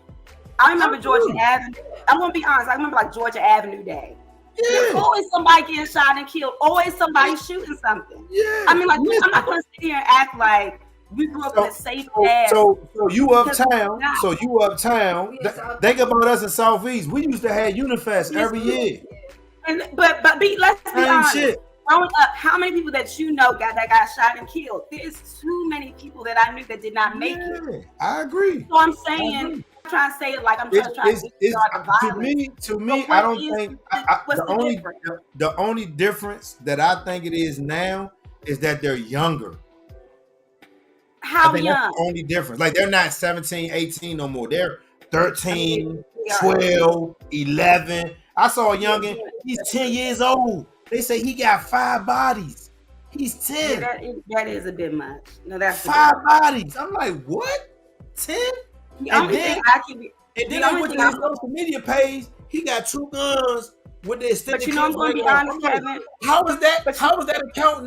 I remember Georgia Avenue. I'm gonna be honest. I remember like Georgia Avenue Day. Yeah. There's always somebody getting shot and killed. Always somebody shooting something. Yeah. I mean, like, I'm not gonna sit here and act like we grew up in a safe ass. So you uptown. Think about us in Southeast. We used to have Unifest every year. And let's be honest. Shit. Growing up, how many people that you know got shot and killed? There's too many people that I knew that did not make it. I agree. So I'm saying, I'm trying to say it like I'm trying to to me, I don't think the only difference that I think it is now is that they're younger. How young? That's the only difference. Like, they're not 17, 18 no more. They're 13, 12, 11. I saw a youngin', he's 10 years old. They say he got 5 bodies. He's 10. Yeah, that is a bit much. No, that's 5 bodies. I'm like, what? 10? And then I went to his social media page. He got 2 guns with the extended But you know, I'm kids going to be regular. honest, Kevin. How is that? But How is that account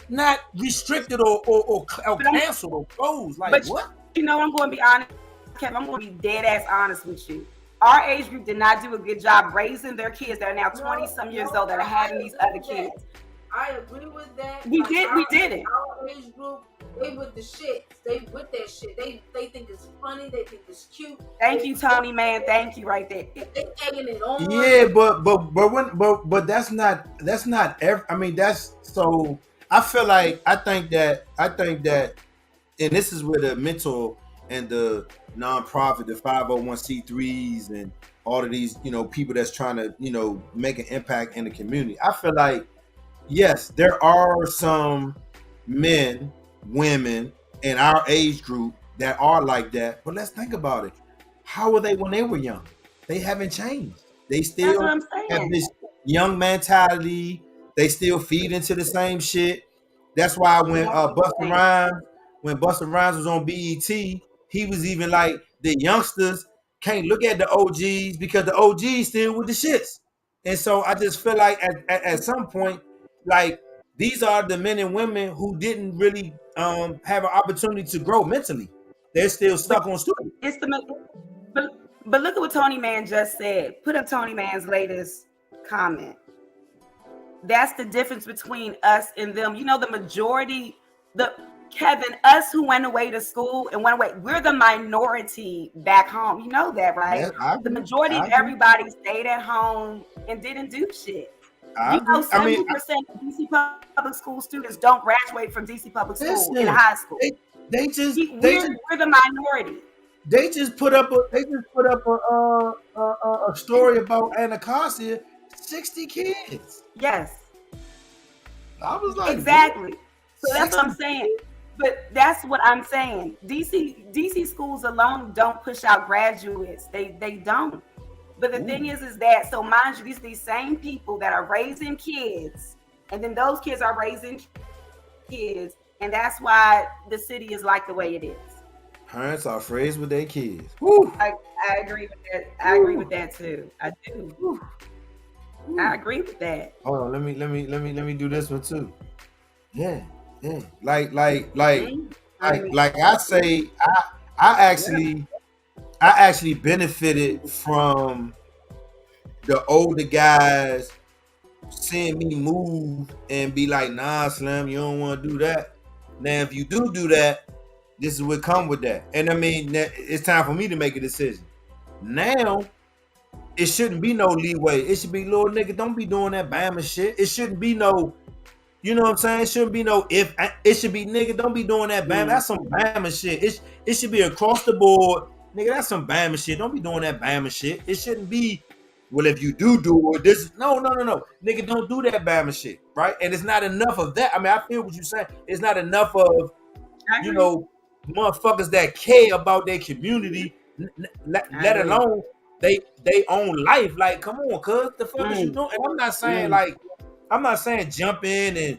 not restricted or canceled or closed? Like but what? you know, I'm going to be honest, Kevin. I'm going to be dead ass honest with you. Our age group did not do a good job raising their kids that are now 20 some years old that are having these other kids. I agree with that. We did it. Our age group, they with the shit. They with that shit. They think it's funny. They think it's cute. Thank you, Tony, man. Thank you, right there. They egging it on. Yeah, but that's not I mean, that's so. I feel like I think that, and this is where the mental and the nonprofit, the 501c3s, and all of these, people that's trying to, make an impact in the community. I feel like, yes, there are some men, women in our age group that are like that, but let's think about it. How were they when they were young? They haven't changed. They That's still what I'm have saying. this young mentality. They still feed into the same shit. That's why when Busta Rhymes was on BET, he was even like, the youngsters can't look at the OGs because the OGs still with the shits. And so I just feel like at some point, like, these are the men and women who didn't really have an opportunity to grow mentally. They're still stuck on stupid. It's but look at what Tony Man just said. Put up Tony Man's latest comment. That's the difference between us and them. You know, the majority, Kevin, us who went away to school and went away, we're the minority back home. You know that, right? Yeah, the majority of everybody stayed at home and didn't do shit. 70% of DC public school students don't graduate from DC public school in high school. We're the minority. They just put up a story about Anacostia, 60 kids. Yes. I was like, exactly. So that's what I'm saying. But that's what I'm saying. DC schools alone don't push out graduates. They don't. But the thing is that, so mind you, these same people that are raising kids, and then those kids are raising kids, and that's why the city is like the way it is. Parents are afraid with their kids. I agree with that. I agree with that too. I do. I agree with that. Hold on, let me do this one too. Yeah. Like I say, I actually benefited from the older guys seeing me move and be like, nah, Slim, you don't want to do that. Now, if you do that, this is what come with that. And I mean, it's time for me to make a decision. Now, it shouldn't be no leeway. It should be, little nigga, don't be doing that Bama shit. It shouldn't be no, you know what I'm saying? It shouldn't be no if. It should be, nigga, don't be doing that Bama. That's some Bama shit. It should be across the board. Nigga, that's some Bama shit. Don't be doing that Bama shit. It shouldn't be, well, if you do it, this. No. Nigga, don't do that Bama shit, right? And it's not enough of that. I mean, I feel what you're saying. It's not enough of, motherfuckers that care about their community, let alone they own life. Like, come on, cuz, the fuck is you doing? And I'm not saying jump in and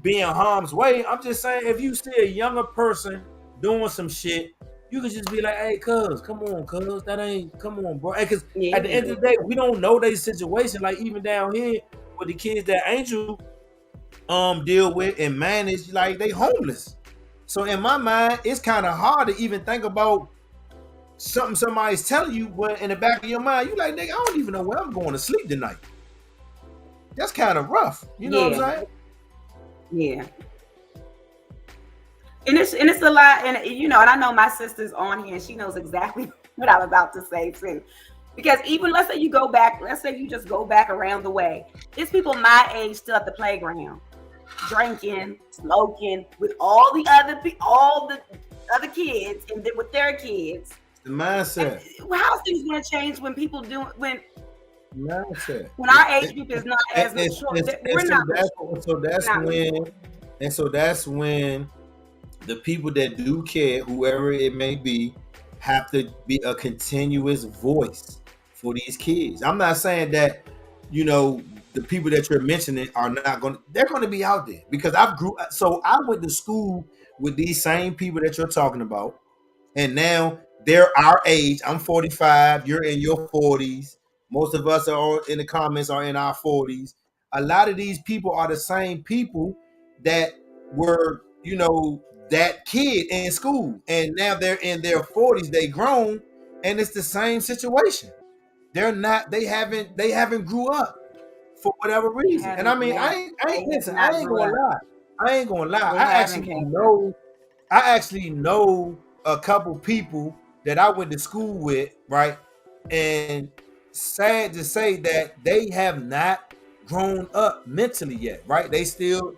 be in harm's way. I'm just saying, if you see a younger person doing some shit, you can just be like, hey, cuz, come on, come on, bro. Because at the end of the day, we don't know their situation. Like, even down here with the kids that Angel deal with and manage, like, they homeless. So in my mind, it's kind of hard to even think about something somebody's telling you, but in the back of your mind, you like, nigga, I don't even know where I'm going to sleep tonight. That's kind of rough. You know what I'm saying? Yeah. And it's a lot, and and I know my sister's on here and she knows exactly what I'm about to say too. Because even let's say you just go back around the way. It's people my age still at the playground, drinking, smoking with all the other kids, and then with their kids. The mindset. How's things going to change when people do when mindset? When our age group is not as mature, so that's when the people that do care, whoever it may be, have to be a continuous voice for these kids. I'm not saying that, the people that you're mentioning are not they're going to be out there, because I went to school with these same people that you're talking about, and now they're our age. I'm 45, you're in your 40s, Most of us are in the comments are in our 40s. A lot of these people are the same people that were, that kid in school, and now they're in their 40s. They grown, and it's the same situation. They're not. They haven't grew up for whatever reason. And I Haven't, mean, they I ain't have listen. I not ain't grew gonna up. lie. I ain't gonna lie. They haven't came up. I actually know a couple people that I went to school with, right? And sad to say that they have not grown up mentally yet, right? They still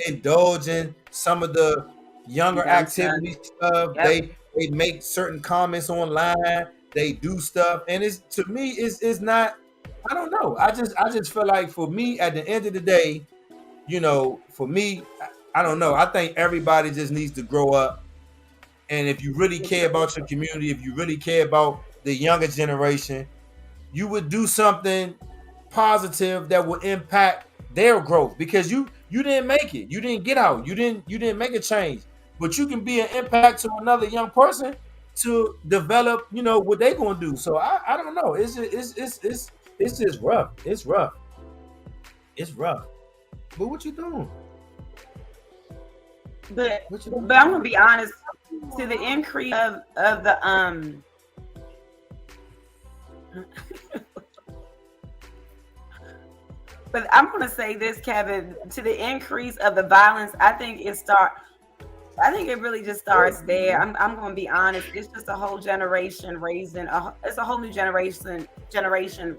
indulge in some of the younger Dumb stuff. activity stuff. Yep. They make certain comments online. They do stuff, and it's, to me, it's not. I don't know. I just feel like, for me, at the end of the day, for me, I don't know. I think everybody just needs to grow up. And if you really care about your community, if you really care about the younger generation, you would do something positive that will impact their growth, because you didn't make it. You didn't get out. You didn't make a change. But you can be an impact to another young person to develop, what they're gonna do. So I don't know. It's just rough. It's rough. It's rough. But what you doing? But What you doing? I'm gonna be honest. To the increase of the but I'm gonna say this, Kevin, to the increase of the violence, I think it really just starts there. I'm gonna be honest. It's just a whole generation raising it's a whole new generation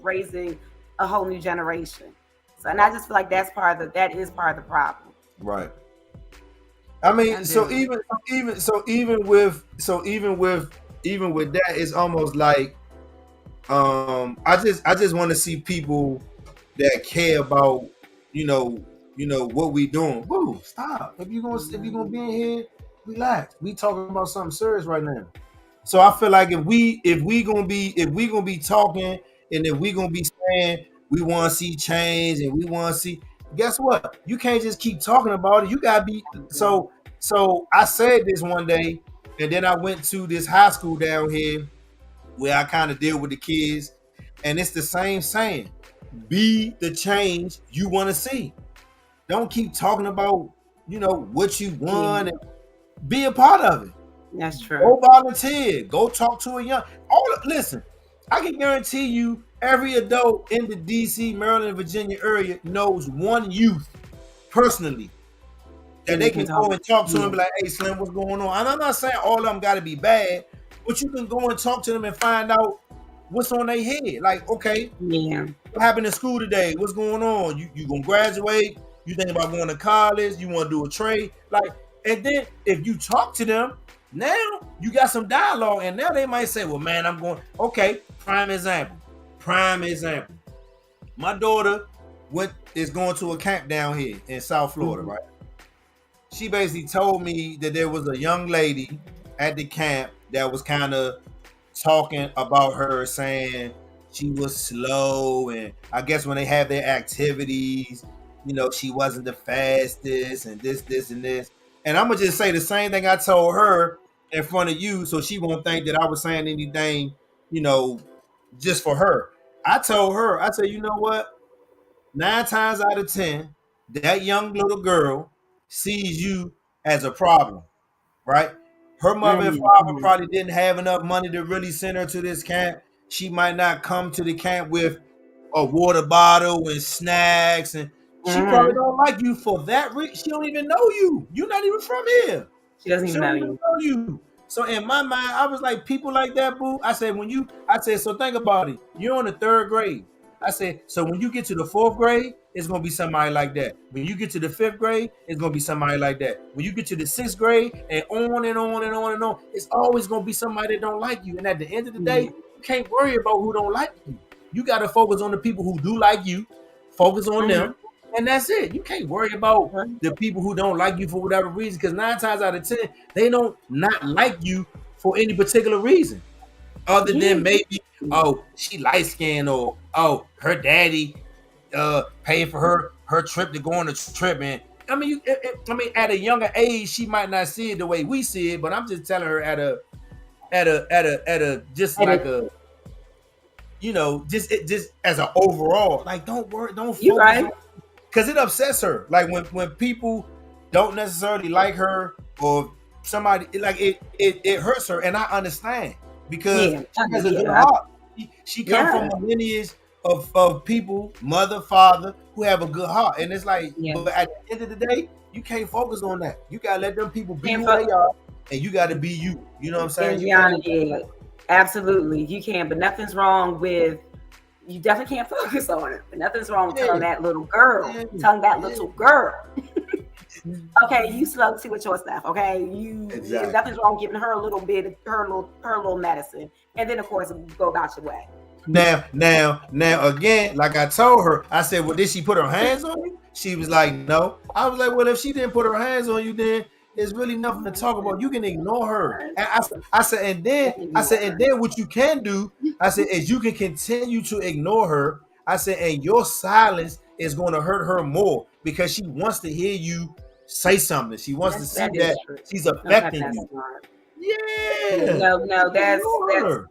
raising a whole new generation. So, and I just feel like that is part of the problem. Right. I mean, I so do. even with that, it's almost like, I just want to see people that care about, what we doing. Boo, stop. If you gonna be in here, relax. We talking about something serious right now. So I feel like if we gonna be talking, and if we gonna be saying we want to see change, and we want to see, guess what? You can't just keep talking about it. You gotta be. So I said this one day, and then I went to this high school down here where I kind of deal with the kids, and it's the same saying: be the change you want to see. Don't keep talking about what you want, and be a part of it. That's true. Go volunteer. Go talk to a young. Listen, I can guarantee you, every adult in the D.C., Maryland, and Virginia area knows one youth personally that they can go and talk to and be like, "Hey, Slim, what's going on?" And I'm not saying all of them got to be bad, but you can go and talk to them and find out what's on their head. Like, okay, Yeah. what happened in school today? What's going on? You gonna graduate? You think about going to college? You want to do a trade? Like, and then if you talk to them, now you got some dialogue, and now they might say, "Well, man, I'm going." Okay, prime example. My daughter is going to a camp down here in South Florida, right? She basically told me that there was a young lady at the camp that was kind of talking about her, saying she was slow, and I guess when they have their activities, she wasn't the fastest, and this, and this. And I'm gonna just say the same thing I told her in front of you, so she won't think that I was saying anything, just for her. I told her, I said, you know what? 9 times out of 10, that young little girl sees you as a problem, right? Her mother and father probably didn't have enough money to really send her to this camp. She might not come to the camp with a water bottle and snacks, and she probably don't like you for that reason. She don't even know you. You're not even from here. She doesn't She even don't know even you. know you. So in my mind, I was like, people like that, boo. I said, so think about it. You're in the 3rd grade. I said, so when you get to the 4th grade, it's gonna be somebody like that. When you get to the 5th grade, it's gonna be somebody like that. When you get to the 6th grade, and on and on and on and on, it's always gonna be somebody that don't like you. And at the end of the day, you can't worry about who don't like you. You gotta focus on the people who do like you. Focus on them, and that's it. You can't worry about the people who don't like you for whatever reason, because 9 times out of 10, they don't not like you for any particular reason, other than maybe, oh, she light skinned, or oh, her daddy paying for her trip to go on a trip. And I mean, at a younger age, she might not see it the way we see it, but I'm just telling her at a just like a just as an overall, like don't worry, don't You focus right. on, because it upsets her. Like when people don't necessarily like her, or somebody, like it hurts her, and I understand because Yeah. she has a good Yeah. heart. She come from Yeah. a lineage of people, mother, father, who have a good heart, and it's like, Yeah. but at the end of the day, you can't focus on that. You gotta let them people be Can't who fo- they are, and you gotta be you. You know what I'm saying? And You can't. Gianna, yeah, absolutely. You can, but nothing's wrong with, you definitely can't focus on it. But nothing's wrong with telling Yeah, that little girl, yeah, telling that yeah. little girl, okay, you slow see with your stuff. Okay, Exactly. nothing's wrong giving her a little bit, her little medicine, and then of course go about your way. Now, again, like I told her, I said, well, did she put her hands on you? She was like, no. I was like, well, if she didn't put her hands on you, then there's really nothing to talk about. You can ignore her. And I said, and then what you can do, I said, is you can continue to ignore her. I said, and your silence is going to hurt her more because she wants to hear you say something. She wants to see That that is true. she's Okay, affecting that's you. smart. Yeah. No, Just ignore her.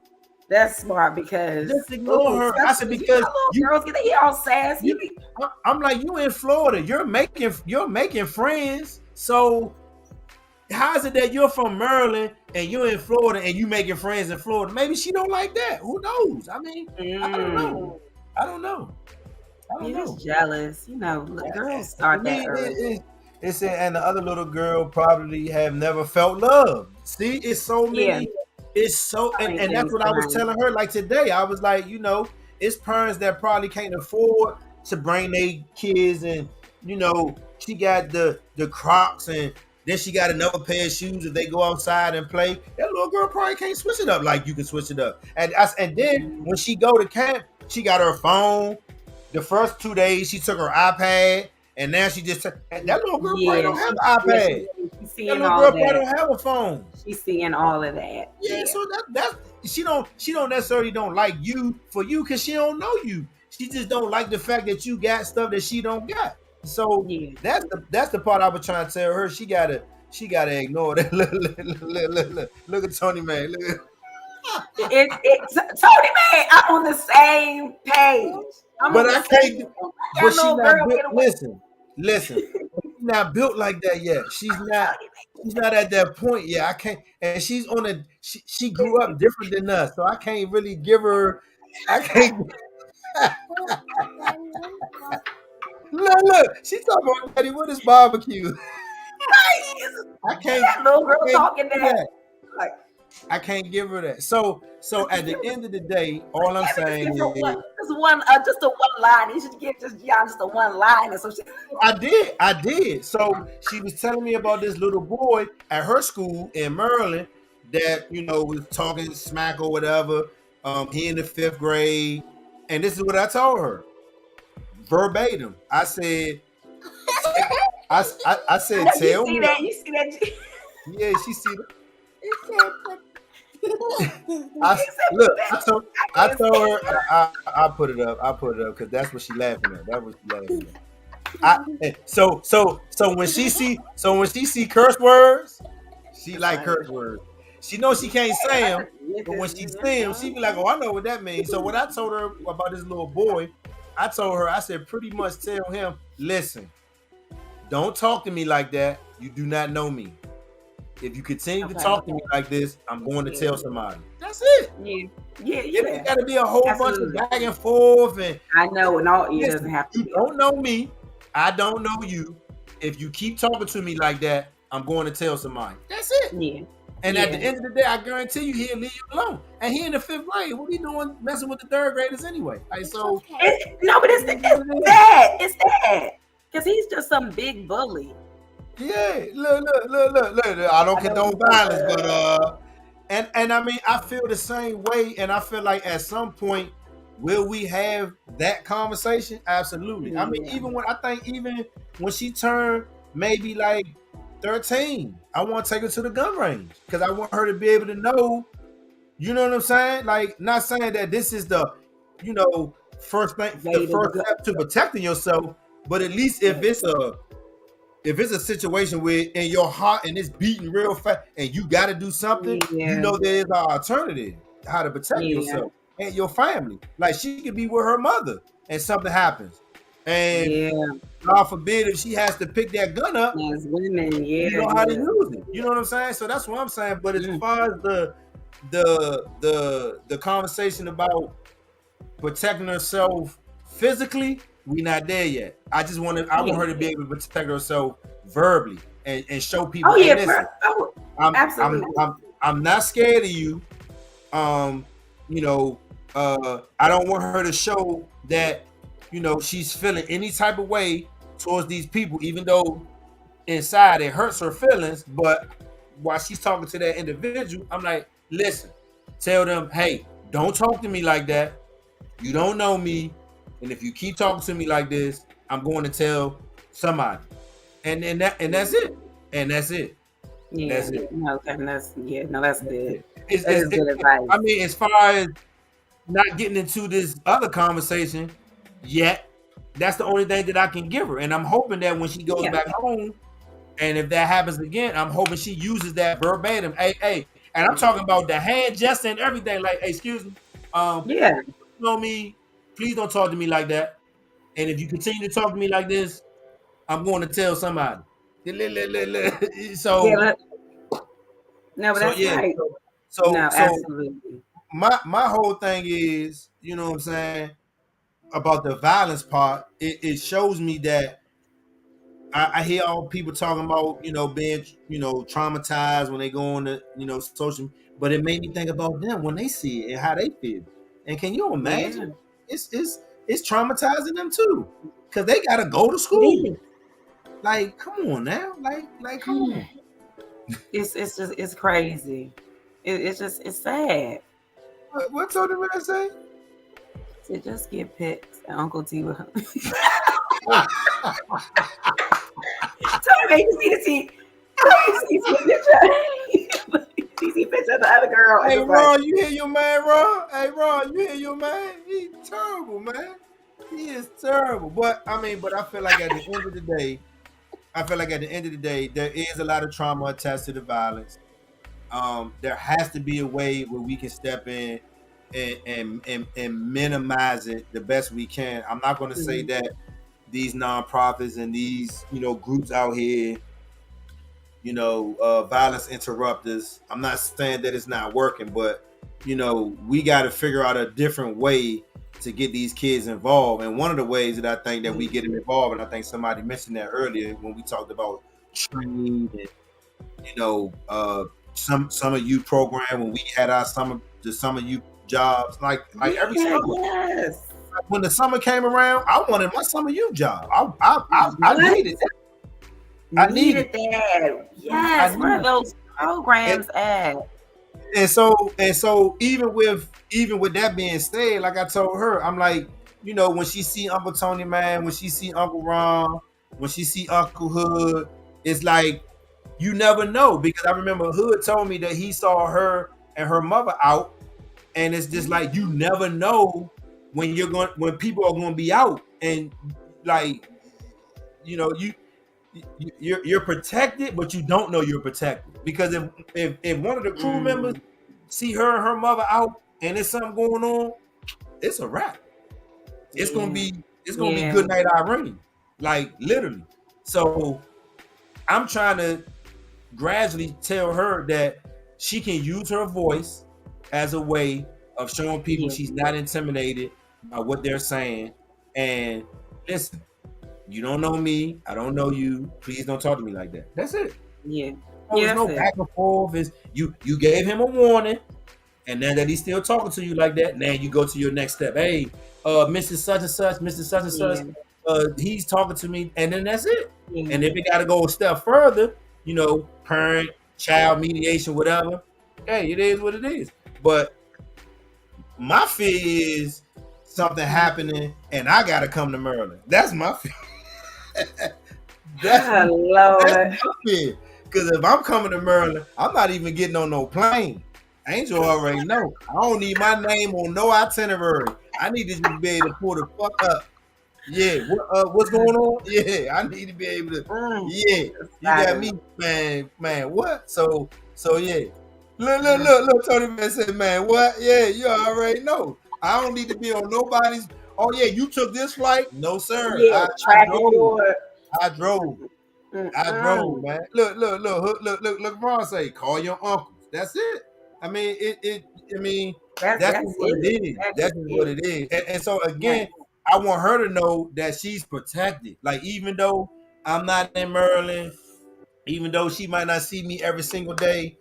that's smart because Just ignore her. I said, especially because you because know little you girls get they all sassy. you I'm like, you in Florida, you're making friends. So how is it that you're from Maryland and you're in Florida and you making friends in Florida? Maybe she don't like that. Who knows? I mean, I don't know. I don't know. You're just jealous. You know, girls start that early. It said, and the other little girl probably have never felt love. See, it's so Yeah. many. It's so, So many and that's things what I was behind telling her. Like today, I was like, it's parents that probably can't afford to bring their kids, and she got the Crocs, and then she got another pair of shoes if they go outside and play. That little girl probably can't switch it up like you can switch it up. And then when she go to camp, she got her phone. The first 2 days, she took her iPad, and now she just that little girl probably don't have an iPad. She's That seeing little all girl of probably that. don't have a phone. She's seeing all of that. Yeah, so that's she don't necessarily don't like you for you because she don't know you. She just don't like the fact that you got stuff that she don't got. So that's the part I was trying to tell her. She gotta ignore that. Look at Tony, man. Look. Tony man, I'm on the same page. But I can't. But she not built. Listen. She's not built like that yet. She's not at that point yet. I can't. And she's on a. She grew up different than us, so I can't really give her. I can't. Look. She talking about Daddy. What is barbecue? I can't. That little girl talking that. Like, I can't give her that. So at the end of the day, all I'm saying is just a one line. You should give just a one line. So I did. So she was telling me about this little boy at her school in Maryland that was talking smack or whatever. He in the 5th grade, and this is what I told her verbatim. I said, I said, tell me. You see that? Yeah, she see that. I told her I put it up. Because that's what she laughing at. That was she laughing at. So when she see curse words, she like curse words. She knows she can't say them, but when she see them, she be like, "Oh, I know what that means." So what I told her about this little boy, I told her, I said, pretty much tell him, listen, don't talk to me like that. You do not know me. If you continue to talk to me like this, I'm going to tell somebody. That's it. Yeah. It got to be a whole bunch of back and forth, and I know, and all it doesn't have to. You don't know me. I don't know you. If you keep talking to me like that, I'm going to tell somebody. That's it. Yeah. And at the end of the day, I guarantee you, he'll leave you alone. And he in the 5th grade. What are you doing messing with the 3rd graders anyway? Like, so no, but it's that. It's that. Because he's just some big bully. Yeah, look. I don't condone violence, but and I mean, I feel the same way, and I feel like at some point, will we have that conversation? Absolutely. Yeah. I mean, even when she turned maybe like 13, I want to take her to the gun range because I want her to be able to know. You know what I'm saying? Like, not saying that this is the, first step to protecting yourself, but at least if it's a situation where in your heart and it's beating real fast and you got to do something, you know there's an alternative how to protect yourself. and your family. Like she could be with her mother and something happens. And Yeah, God forbid if she has to pick that gun up, as women, yeah, you know how to yeah. use it. You know what I'm saying? So that's what I'm saying. But as Mm. far as the conversation about protecting herself physically, we not there yet. I want her to be able to protect herself verbally and show people, Oh hey, yeah, listen, absolutely. I'm not scared of you. You know, I don't want her to show that, you know, she's feeling any type of way towards these people, even though inside it hurts her feelings. But while she's talking to that individual, I'm like, listen, tell them, hey, don't talk to me like that. You don't know me, and if you keep talking to me like this, I'm going to tell somebody. And that's it. And that's it. Yeah, That's it. no, Kevin, that's good. It's, That is good advice. I mean, as far as not getting into this other conversation yet, that's the only thing that I can give her. And I'm hoping that when she goes back home, and if that happens again, I'm hoping she uses that verbatim. Hey, and I'm talking about the hand gesture and everything. Like, hey, excuse me, Yeah, you know me, please don't talk to me like that. And if you continue to talk to me like this, I'm going to tell somebody. So, yeah, no, but that's yeah. right. So No, absolutely. my whole thing is, you know what I'm saying, about the violence part. It shows me that I hear all people talking about, you know, being, you know, traumatized when they go on the, you know, social, but it made me think about them when they see it and how they feel. And can you imagine? It's traumatizing them too, because they gotta go to school. Like, come on now, like, come on. It's crazy. It's sad. What told him I say? To just get pics and Uncle T with him. Tell me, you see the T. You see picture of the other girl. Hey, Ron, you hear your man, Ron? Hey, Ron, you hear your man? He's terrible, man. He is terrible. But I feel like at the end of the day, there is a lot of trauma attached to the violence. There has to be a way where we can step in and minimize it the best we can. I'm not going to say that these nonprofits and these, you know, groups out here, you know, violence interrupters, I'm not saying that it's not working, but, you know, we got to figure out a different way to get these kids involved. And one of the ways that I think that we get them involved, and I think somebody mentioned that earlier when we talked about training and, you know, summer youth program, when we had our summer youth jobs, like every summer. Yes. When the summer came around, I wanted my summer youth job. I needed it. I needed that. Yes, where are those programs at? And so even with that being said, like I told her, I'm like, you know, when she see Uncle Tony, man, when she see Uncle Ron, when she see Uncle Hood, it's like, you never know, because I remember Hood told me that he saw her and her mother out, and it's just like, you never know when when people are going to be out, and like, you know, you're protected, but you don't know you're protected, because if one of the crew members see her and her mother out and there's something going on, it's a wrap. It's gonna be good night Irene, like literally. So I'm trying to gradually tell her that she can use her voice as a way of showing people she's not intimidated by what they're saying. And listen, you don't know me, I don't know you. Please don't talk to me like that. That's it. Yeah. There's no back and forth. Is you gave him a warning, and now that he's still talking to you like that, now you go to your next step. Hey, Mrs. Such and Such, Mr. Such and Such, he's talking to me, and then that's it. And if it got to go a step further, you know, parent, child mediation, whatever. Hey, it is what it is. But my fear is something happening, and I got to come to Maryland. That's my fear. That's my fear. Because if I'm coming to Maryland, I'm not even getting on no plane. Angel already know. I don't need my name on no itinerary. I need to just be able to pull the fuck up. Yeah, what's going on? Yeah, I need to be able to. Yeah, you got me, man. What? So yeah. Look, Tony man said, man, what? Yeah, you already know. I don't need to be on nobody's. Oh yeah, you took this flight? No, sir. Yeah, I tracking drove. your. I drove. I drove, man. Look. Ron say, call your uncles. That's it. I mean, I mean, that's That's just what it it. is. That That's is just what it. it is. And so Yeah. again, I want her to know that she's protected. Like even though I'm not in Maryland, even though she might not see me every single day,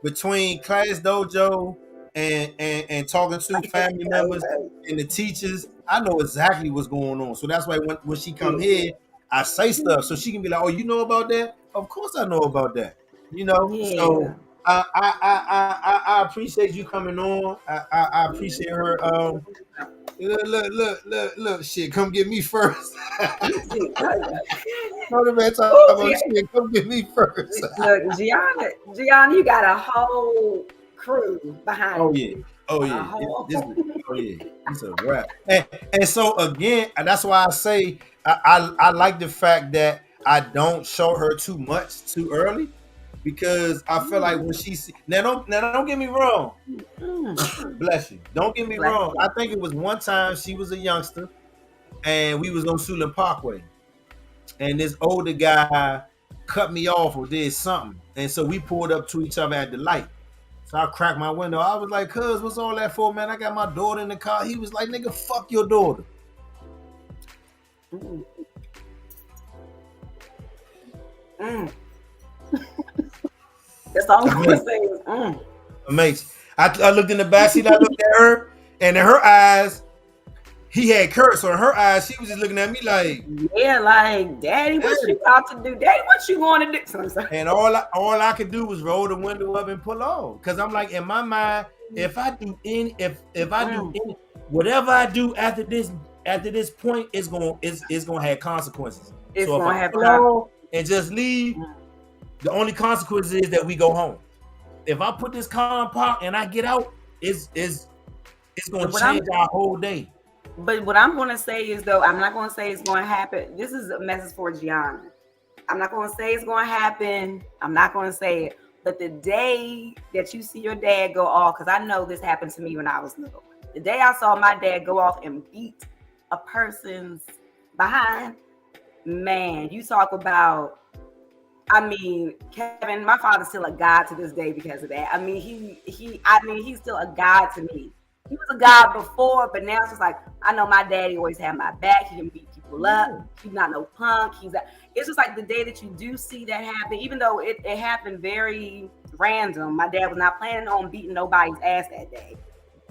between class dojo and talking to family members and the teachers, I know exactly what's going on. So that's why when she come here, I say stuff so she can be like, "Oh, you know about that? Of course I know about that." You know. Yeah. So I appreciate you coming on. I appreciate her. Look, shit, come get me first. No, the man talking Oh, about shit, come get me first. look, Gianna, you got a whole crew Oh behind yeah, you. oh A yeah, whole. oh yeah, it's a wrap. And so again, that's why I say I like the fact that I don't show her too much too early because I feel like when she see now don't get me wrong, bless you. Don't get me Bless wrong. you. I think it was one time she was a youngster and we was on Suitland Parkway and this older guy cut me off or did something, and so we pulled up to each other at the light. So I cracked my window. I was like, "Cuz, what's all that for, man? I got my daughter in the car." He was like, "Nigga, fuck your daughter." Mm. Mm. That's all I'm gonna say is Amazing. I looked in the backseat. I looked at her, and in her eyes, he had curse. So in her eyes, she was just looking at me like, yeah, like, Daddy, what "Hey." you about to do? Daddy, what you going to do? So I'm sorry. And all I could do was roll the window up and pull off. Cause I'm like, in my mind, if I do any, whatever I do after this point, it's gonna have consequences. It's So if gonna I have pull off and just leave, the only consequence is that we go home. If I put this car in park and I get out, it's gonna But change our whole day. But what I'm gonna say is though, I'm not gonna say it's gonna happen. This is a message for Gianna. I'm not gonna say it's gonna happen. I'm not gonna say it. But the day that you see your dad go off, because I know this happened to me when I was little. The day I saw my dad go off and beat a person's behind, man, you talk about. I mean, Kevin, my father's still a god to this day because of that. I mean, he's still a god to me. He was a god before, but now it's just like, I know my daddy always had my back. He can beat people up. He's not no punk. It's just like the day that you do see that happen, even though it happened very random. My dad was not planning on beating nobody's ass that day,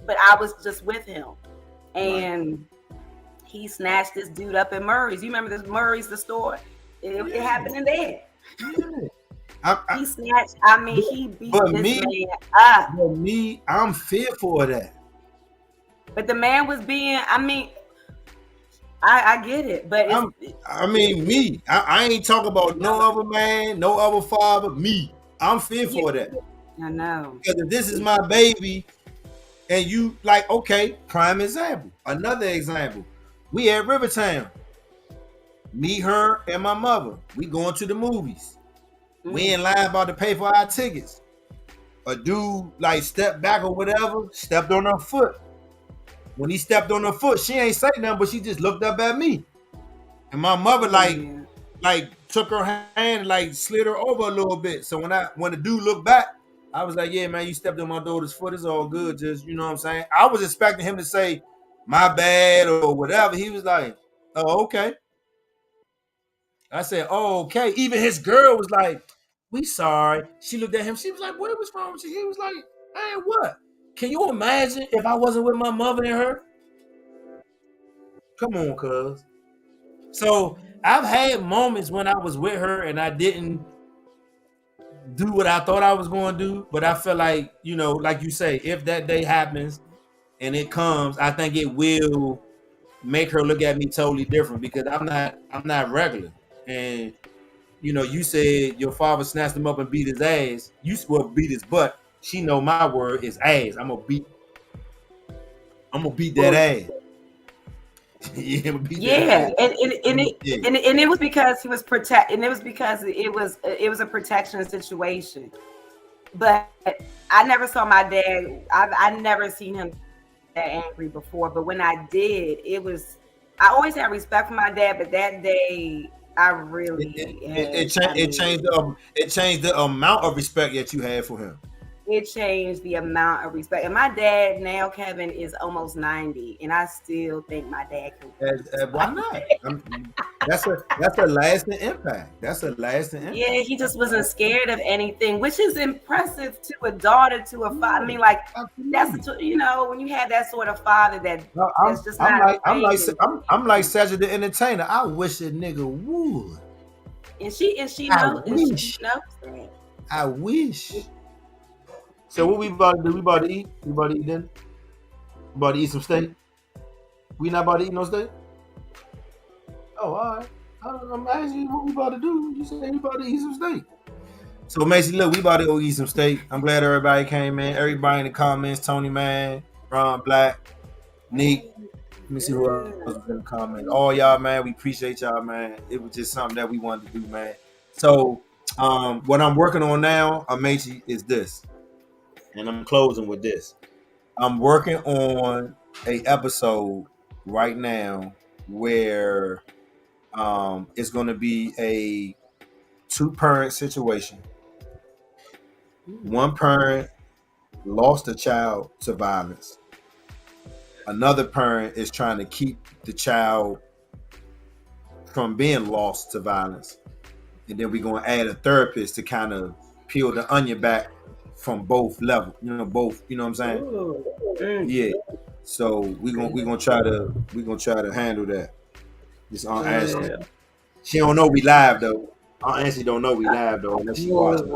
but I was just with him. And he snatched this dude up in Murray's. You remember this Murray's, the store? It happened in there. He snatched. I mean, he beat this man up. But me, I'm fearful of that. But the man was being. I mean, I get it, but I ain't talking about no other man, no other father. Me, I'm fearful of that. I know. Because if this is my baby, and you like, okay, prime example. Another example. We at Rivertown. Me, her, and my mother. We going to the movies. We in line about to pay for our tickets. A dude like stepped back or whatever, stepped on her foot. When he stepped on her foot, she ain't say nothing, but she just looked up at me. And my mother like took her hand and like slid her over a little bit. So when the dude looked back, I was like, "Yeah, man, you stepped on my daughter's foot. It's all good. Just, you know what I'm saying?" I was expecting him to say, "My bad," or whatever. He was like, "Oh, okay." I said, "Oh, okay." Even his girl was like, "We sorry." She looked at him. She was like, "What was wrong with you?" He was like, "Man, what? Can you imagine if I wasn't with my mother and her?" Come on, cuz. So I've had moments when I was with her and I didn't do what I thought I was going to do, but I feel like, you know, like you say, if that day happens and it comes, I think it will make her look at me totally different because I'm not regular. And you know, you said your father snatched him up and beat his ass. You will beat his butt. She know my word is ass. I'm gonna beat that ass. Yeah, and it was because he was and it was because it was a protection situation. But I never saw my dad. I never seen him that angry before, but when I did, it was. I always had respect for my dad, but that day I really had. I mean, it changed the amount of respect that you had for him. it changed the amount of respect. And my dad now, Kevin, is almost 90, and I still think my dad can whoop Why somebody. not? That's a lasting impact. That's a lasting impact. Yeah, he just wasn't scared of anything, which is impressive to a daughter, to a father. I mean, like that's when you have that sort of father No, that's just not afraid. I'm like Cedric the Entertainer. I wish a nigga would. And she I knows wish. that. I wish. So what we about to do? We about to eat. We about to eat then. We about to eat some steak. We not about to eat no steak. Oh, all right. I'm asking you what we about to do. You say we about to eat some steak. So Macy, look, we about to go eat some steak. I'm glad everybody came in. Everybody in the comments, Tony Man, Ron Black, Neek. Let me see who else was in the comments. All y'all, man, we appreciate y'all, man. It was just something that we wanted to do, man. So what I'm working on now, Macy, is this. And I'm closing with this. I'm working on a episode right now where it's going to be a 2-parent situation. One parent lost a child to violence. Another parent is trying to keep the child from being lost to violence. And then we're going to add a therapist to kind of peel the onion back from both levels. Both, you know what I'm saying? Yeah. So we're gonna try to handle that. This Aunt Ashley. She don't know we live though. Aunt Ashley don't know we live though unless she watching.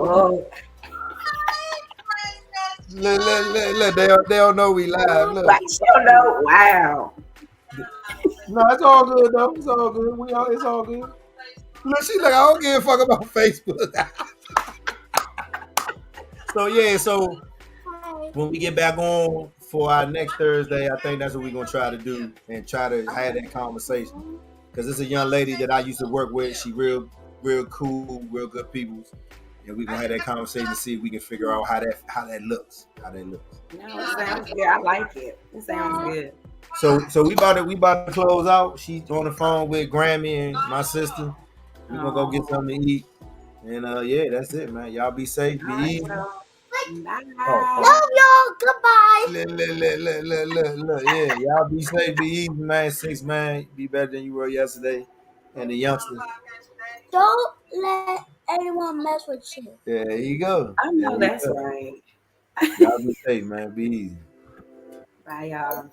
Look, they don't know we live. Look. Like she don't know. Wow. No, it's all good though. It's all good. It's all good. Look, she like, I don't give a fuck about Facebook. So when we get back on for our next Thursday, I think that's what we're gonna try to do and try to have that conversation. Because it's a young lady that I used to work with. She real cool, real good people. And we're gonna have that conversation to see if we can figure out how that looks. No, it sounds good. I like it. It sounds good. So we about to close out. She's on the phone with Grammy and my sister. We're gonna go get something to eat. And yeah, that's it, man. Y'all be safe, be easy. Bye. Love y'all. Goodbye. Look. Yeah, y'all be safe, be easy, man. 6 man, be better than you were yesterday. And the youngsters. Don't let anyone mess with you. There you go. I know that's right. Y'all be safe, man. Be easy. Bye, y'all.